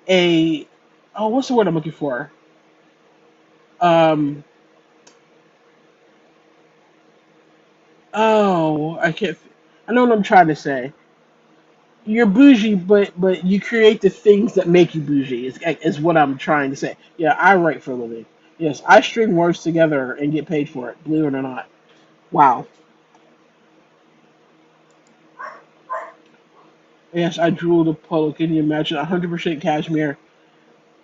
a oh what's the word I'm looking for um oh I know what I'm trying to say. You're bougie, but you create the things that make you bougie. Is what I'm trying to say. Yeah, I write for a living. Yes, I string words together and get paid for it. Believe it or not. Wow. Yes, I drew the polo. Can you imagine? 100% cashmere.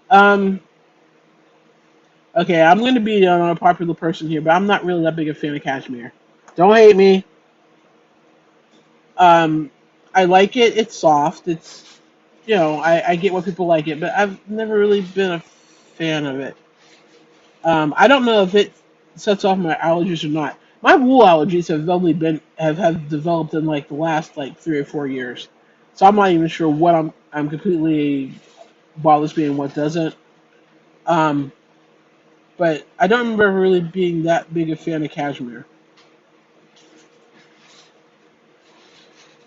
Um. Okay, I'm going to be an unpopular person here, but I'm not really that big a fan of cashmere. Don't hate me. Um, I like it. It's soft. I get why people like it, but I've never really been a fan of it. I don't know if it sets off my allergies or not. My wool allergies have developed in like the last like 3 or 4 years, so I'm not even sure what I'm completely bothers me and what doesn't. Um, but I don't remember really being that big a fan of cashmere.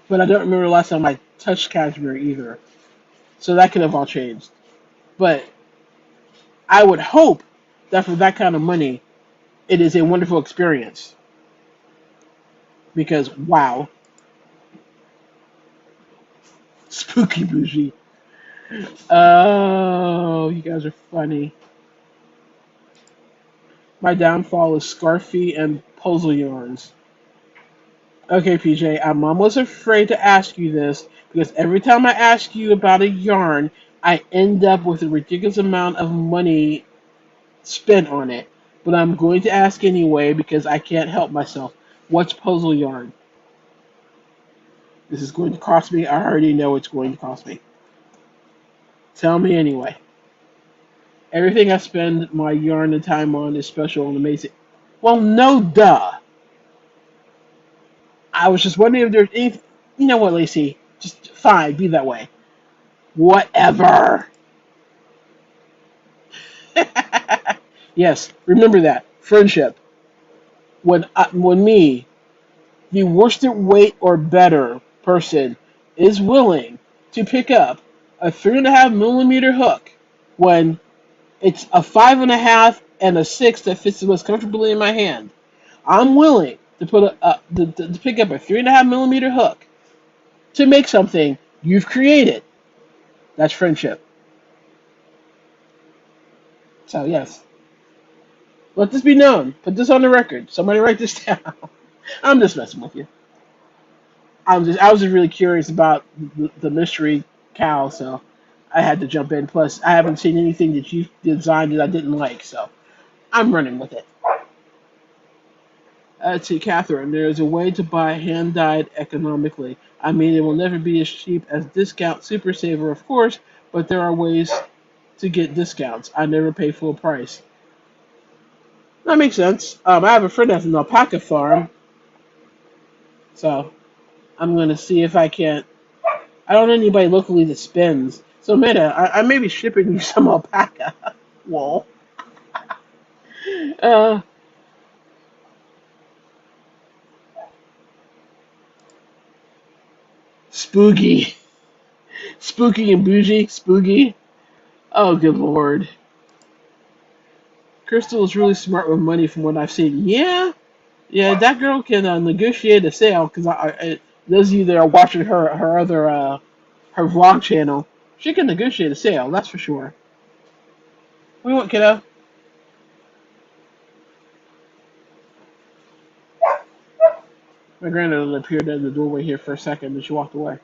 But I don't remember the last time I touched cashmere either. So that could have all changed. But I would hope that for that kind of money, it is a wonderful experience. Because wow, spooky bougie. Oh, you guys are funny. My downfall is scarfy and puzzle yarns. Okay, PJ, I'm almost afraid to ask you this because every time I ask you about a yarn, I end up with a ridiculous amount of money spent on it. But I'm going to ask anyway because I can't help myself. What's puzzle yarn? This is going to cost me. I already know it's going to cost me. Tell me anyway. Everything I spend my yarn and time on is special and amazing. Well, no, duh. I was just wondering if there's anything. You know what, Lacey? Just fine, be that way. Whatever. Yes, remember that. Friendship. When me, the worsted weight or better person, is willing to pick up a 3.5 millimeter hook when it's a 5.5 and a 6 that fits the most comfortably in my hand. I'm willing to to pick up a 3.5 millimeter hook to make something you've created. That's friendship. So yes. Let this be known. Put this on the record. Somebody write this down. I'm just messing with you. I was just really curious about the mystery cow, so I had to jump in. Plus, I haven't seen anything that you designed that I didn't like, so I'm running with it. To Catherine, there is a way to buy hand dyed economically. I mean, it will never be as cheap as discount Super Saver, of course, but there are ways to get discounts. I never pay full price. That makes sense. I have a friend that's an alpaca farm, so I'm gonna see if I can't. I don't know anybody locally that spins. So, Meta, I may be shipping you some alpaca wool. Uh, spooky, spooky and bougie, spooky. Oh, good lord. Crystal is really smart with money from what I've seen. Yeah, yeah, that girl can negotiate a sale. Because those of you that are watching her other her vlog channel, she can negotiate a sale. That's for sure. We want kiddo. My granddaughter appeared in the doorway here for a second, and she walked away.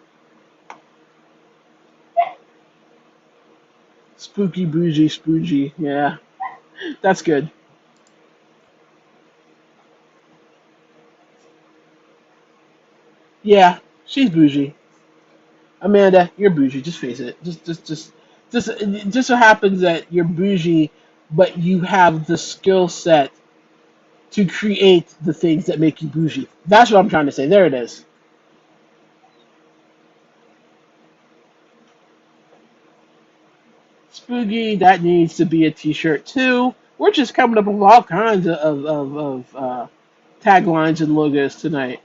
Spooky, bougie, spoogy. Yeah, that's good. Yeah, she's bougie. Amanda, you're bougie. Just face it. Just, it just so happens that you're bougie, but you have the skill set to create the things that make you bougie. That's what I'm trying to say. There it is. Spooky, that needs to be a T-shirt too. We're just coming up with all kinds of taglines and logos tonight.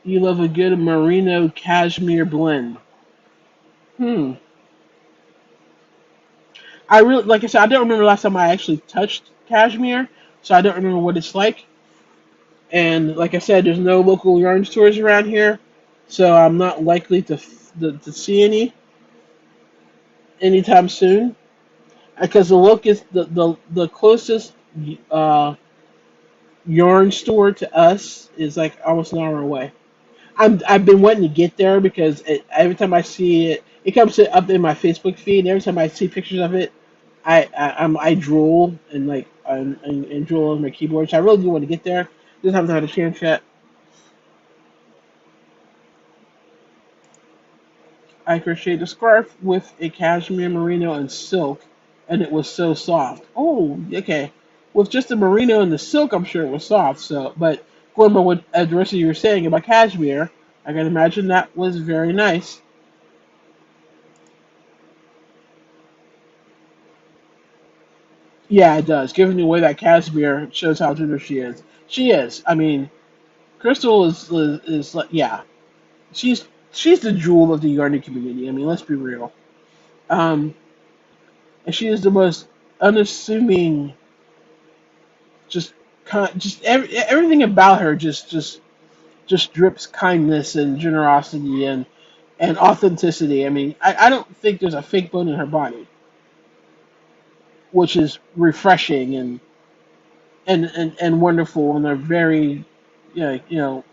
You love a good merino cashmere blend. Hmm. I really, like I said, I don't remember last time I actually touched cashmere, so I don't remember what it's like. And like I said, there's no local yarn stores around here, so I'm not likely to see any anytime soon. Because the locust, the closest uh, yarn store to us is like almost an hour away. I've been wanting to get there because every time I see it, it comes up in my Facebook feed. And every time I see pictures of it, I drool and and drool on my keyboard. So I really do want to get there. Just haven't had a chance yet. I crocheted a scarf with a cashmere merino and silk, and it was so soft. Oh, okay. With just the merino and the silk, I'm sure it was soft. So, but going by what the rest of you were saying about cashmere, I can imagine that was very nice. Yeah, it does. Giving away that cashmere shows how generous she is. She is. I mean, Crystal is like, yeah, she's the jewel of the yarning community. I mean, let's be real. Um, and she is the most unassuming, just everything about her just drips kindness and generosity and authenticity. I mean, I don't think there's a fake bone in her body, which is refreshing and wonderful in a very you know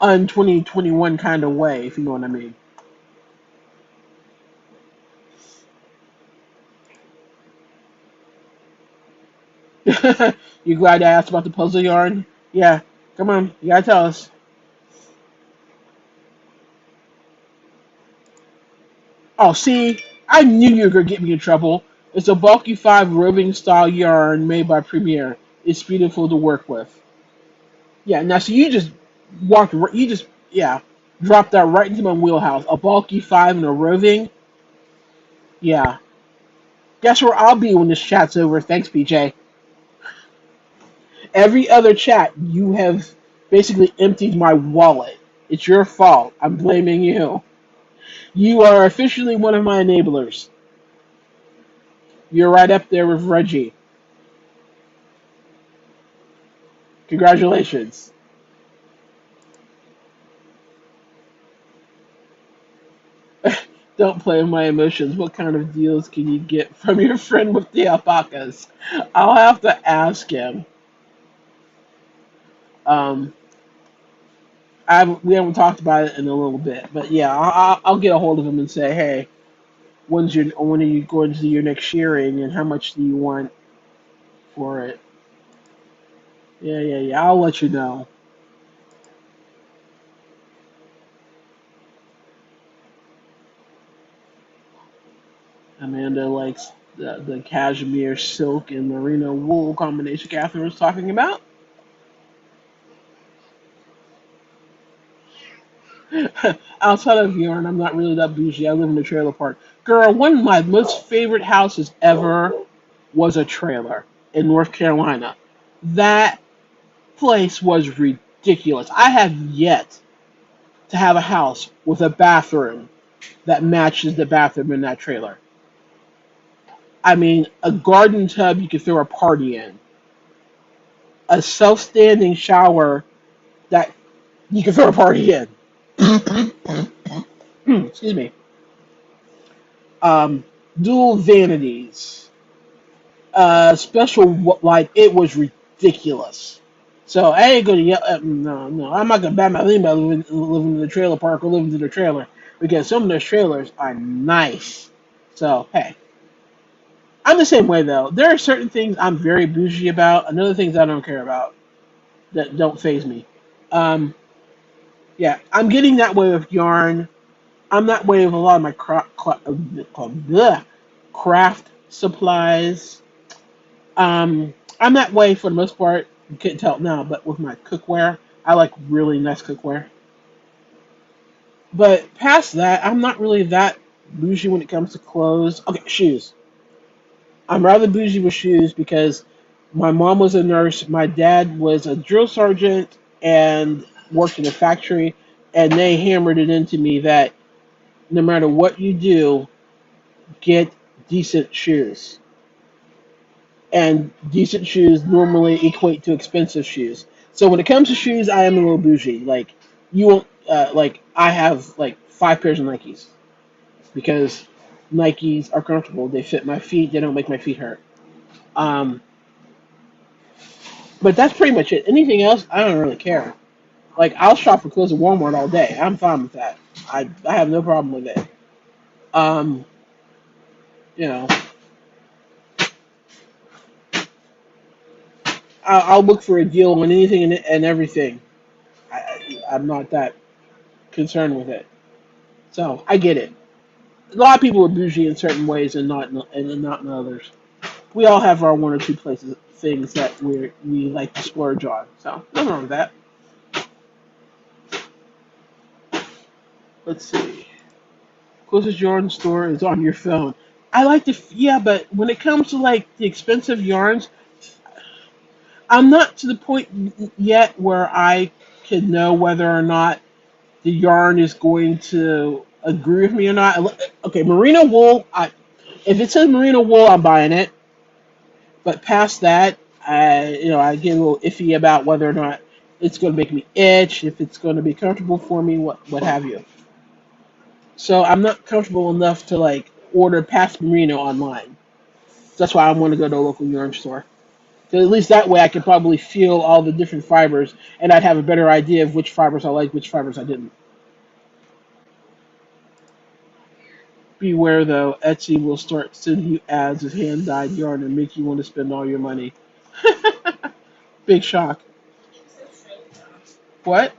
un 2021 kind of way, if you know what I mean. You glad I asked about the puzzle yarn? Yeah, come on, you gotta tell us. Oh, see, I knew you were gonna get me in trouble. It's a bulky five roving style yarn made by Premier. It's beautiful to work with. Yeah, now so you just you just dropped that right into my wheelhouse. A bulky five and a roving. Yeah, guess where I'll be when this chat's over? Thanks, BJ. Every other chat, you have basically emptied my wallet. It's your fault. I'm blaming you. You are officially one of my enablers. You're right up there with Reggie. Congratulations. Don't play with my emotions. What kind of deals can you get from your friend with the alpacas? I'll have to ask him. Um, we haven't talked about it in a little bit, but yeah, I'll get a hold of him and say, hey, when are you going to do your next shearing, and how much do you want for it? Yeah, yeah, yeah. I'll let you know. Amanda likes the cashmere silk and merino wool combination Catherine was talking about. Outside of yarn, I'm not really that bougie. I live in a trailer park. Girl, one of my most favorite houses ever was a trailer in North Carolina. That place was ridiculous. I have yet to have a house with a bathroom that matches the bathroom in that trailer. I mean, a garden tub you could throw a party in, a self-standing shower that you can throw a party in. Excuse me. Um, Dual vanities, special light. It was ridiculous. So I ain't gonna yell. No, no, I'm not gonna bat my thing about living in the trailer park or living in the trailer because some of those trailers are nice. So hey, I'm the same way though. There are certain things I'm very bougie about, and other things I don't care about that don't phase me. Um, yeah, I'm getting that way with yarn. I'm that way with a lot of my craft supplies. I'm that way for the most part. You can't tell it now, but with my cookware, I like really nice cookware. But past that, I'm not really that bougie when it comes to clothes. Okay, shoes. I'm rather bougie with shoes because my mom was a nurse, my dad was a drill sergeant, and worked in a factory, and they hammered it into me that no matter what you do, get decent shoes. And decent shoes normally equate to expensive shoes. So when it comes to shoes, I am a little bougie. Like you won't like I have like 5 pairs of Nikes because Nikes are comfortable. They fit my feet. They don't make my feet hurt. Um, but that's pretty much it. Anything else, I don't really care. Like I'll shop for clothes at Walmart all day. I'm fine with that. I have no problem with it. Um, you know, I'll look for a deal on anything and everything. I'm not that concerned with it. So I get it. A lot of people are bougie in certain ways and not in others. We all have our one or two places things that we like to splurge on. So nothing wrong with that. Let's see. Closest yarn store is on your phone. I like to yeah, but when it comes to like the expensive yarns, I'm not to the point yet where I can know whether or not the yarn is going to agree with me or not. Okay, merino wool. If it says merino wool, I'm buying it. But past that, I get a little iffy about whether or not it's going to make me itch, if it's going to be comfortable for me, what have you. So I'm not comfortable enough to like order past merino online. That's why I want to go to a local yarn store. So at least that way I could probably feel all the different fibers, and I'd have a better idea of which fibers I like, which fibers I didn't. Beware though, Etsy will start sending you ads of hand dyed yarn and make you want to spend all your money. Big shock. What?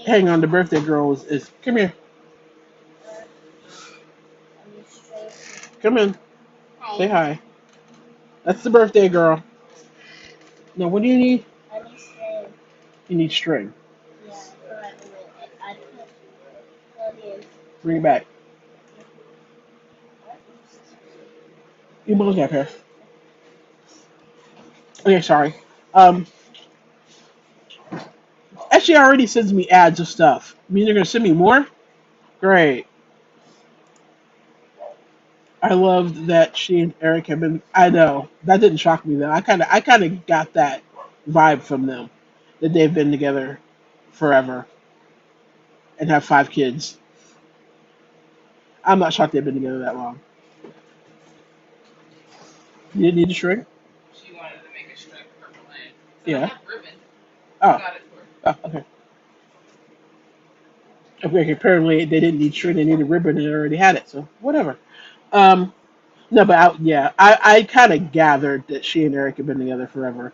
Hang on, the birthday girl is come here. Come in. Say hi. That's the birthday girl. Now what do you need? You need string. Bring it back. You both have hair. Okay, sorry. Um Actually already sends me ads of stuff. You mean they're gonna send me more? Great. I loved that she and Eric have been. I know that didn't shock me though. I kind of got that vibe from them that they've been together forever, and have 5 kids. I'm not shocked they've been together that long. You didn't need to shrink? She wanted to make a shrink for her plan. So yeah. I have ribbon. Oh. Got it for her. Oh, okay. Okay, apparently they didn't need shrink, they needed ribbon and they already had it, so whatever. Um, no, but I kind of gathered that she and Eric have been together forever.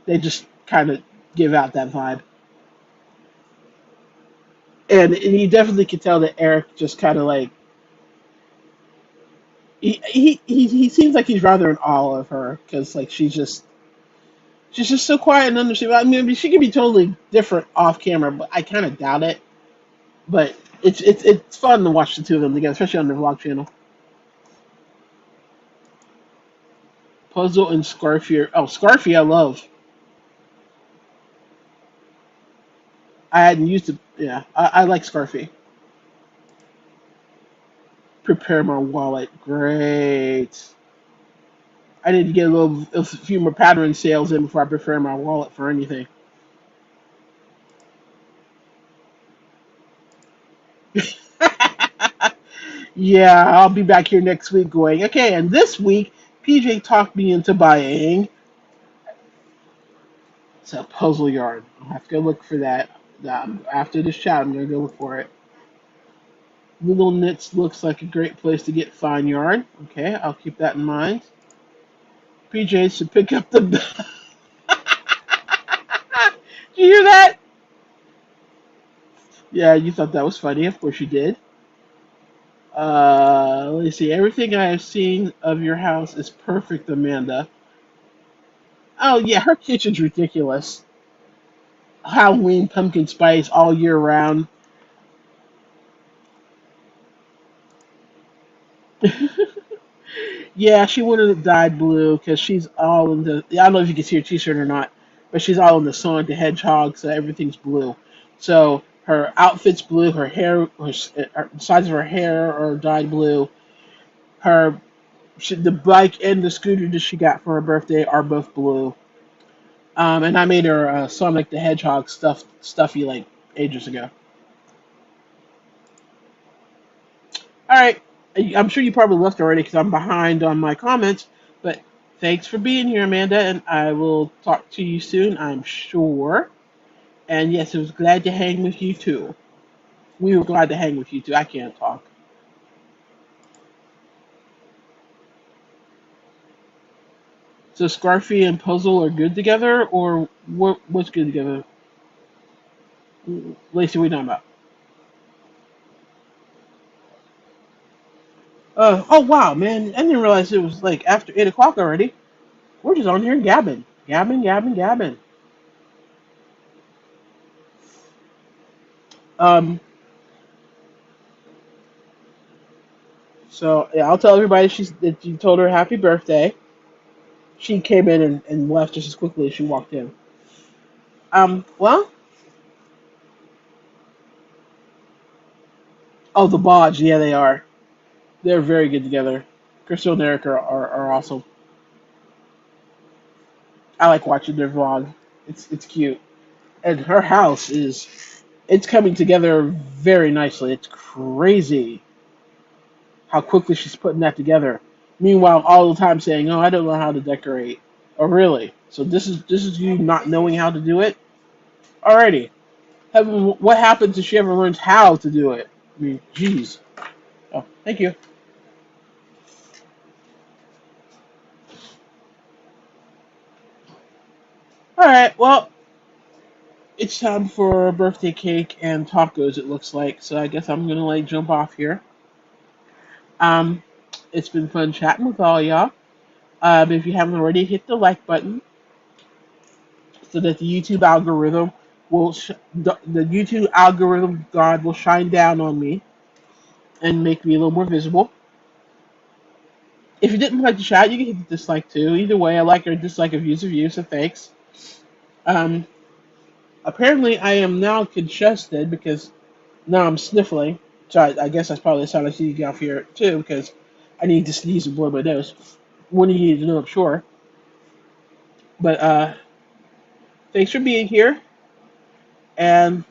They just kind of give out that vibe. And you definitely could tell that Eric just kind of like, he seems like he's rather in awe of her because like she's just so quiet and understanding. I mean, she could be totally different off camera, but I kind of doubt it. But it's fun to watch the two of them together, especially on their vlog channel. Puzzle and Scarfy. Oh, Scarfy, I love. I hadn't used it. Yeah, I like Scarfy. Prepare my wallet. Great. I need to get a few more pattern sales in before I prepare my wallet for anything. Yeah, I'll be back here next week going, okay, and this week, PJ talked me into buying. It's a puzzle yarn. I'll have to go look for that. After this chat, I'm going to go look for it. Little Knits looks like a great place to get fine yarn. Okay, I'll keep that in mind. PJ should pick up the... Did you hear that? Yeah, you thought that was funny. Of course you did. Let's see. Everything I have seen of your house is perfect, Amanda. Oh, yeah, her kitchen's ridiculous. Halloween pumpkin spice all year round. Yeah, she wanted it dyed blue because she's all in the. I don't know if you can see her t-shirt or not, but she's all in the Sonic the Hedgehog, so everything's blue. So her outfit's blue, her hair, the sides of her hair are dyed blue. The bike and the scooter that she got for her birthday are both blue. And I made her Sonic the Hedgehog stuffy like ages ago. All right. I'm sure you probably left already because I'm behind on my comments. But thanks for being here, Amanda, and I will talk to you soon, I'm sure. And yes, it was glad to hang with you too. We were glad to hang with you too. I can't talk. So Scarfy and Puzzle are good together, or what's good together? Lacey, what are you talking about? Oh wow, man! I didn't realize it was like after 8 o'clock already. We're just on here gabbing, gabbing, gabbing, gabbing. Um. So yeah, I'll tell everybody that you told her happy birthday. She came in and left just as quickly as she walked in. Well, oh, the Bodge, yeah, they are. They're very good together. Crystal and Eric are awesome. I like watching their vlog. It's cute. And her house it's coming together very nicely. It's crazy how quickly she's putting that together. Meanwhile, all the time saying, "Oh, I don't know how to decorate." Oh, really? So this is you not knowing how to do it? Alrighty. What happens if she ever learns how to do it? I mean, jeez. Oh, thank you. Alright, well, it's time for birthday cake and tacos, it looks like. So I guess I'm gonna like jump off here. Um, it's been fun chatting with all y'all. If you haven't already, hit the like button so that the YouTube algorithm the YouTube algorithm god will shine down on me and make me a little more visible. If you didn't like the chat, you can hit the dislike too. Either way, I like or dislike a view's a view, so thanks. Um, Apparently I am now congested because now I'm sniffling. So I guess that's probably the sound I see you off here too because I need to sneeze and blow my nose. One of you need to know, I'm sure. But thanks for being here, and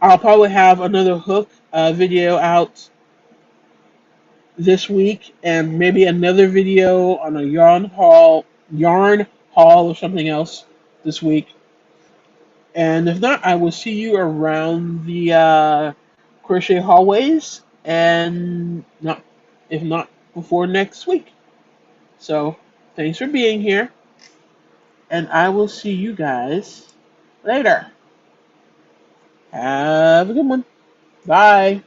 I'll probably have another hook video out this week, and maybe another video on a yarn haul or something else this week. And if not, I will see you around the crochet hallways, and not if not before next week. So thanks for being here, and I will see you guys later. Have a good one. Bye.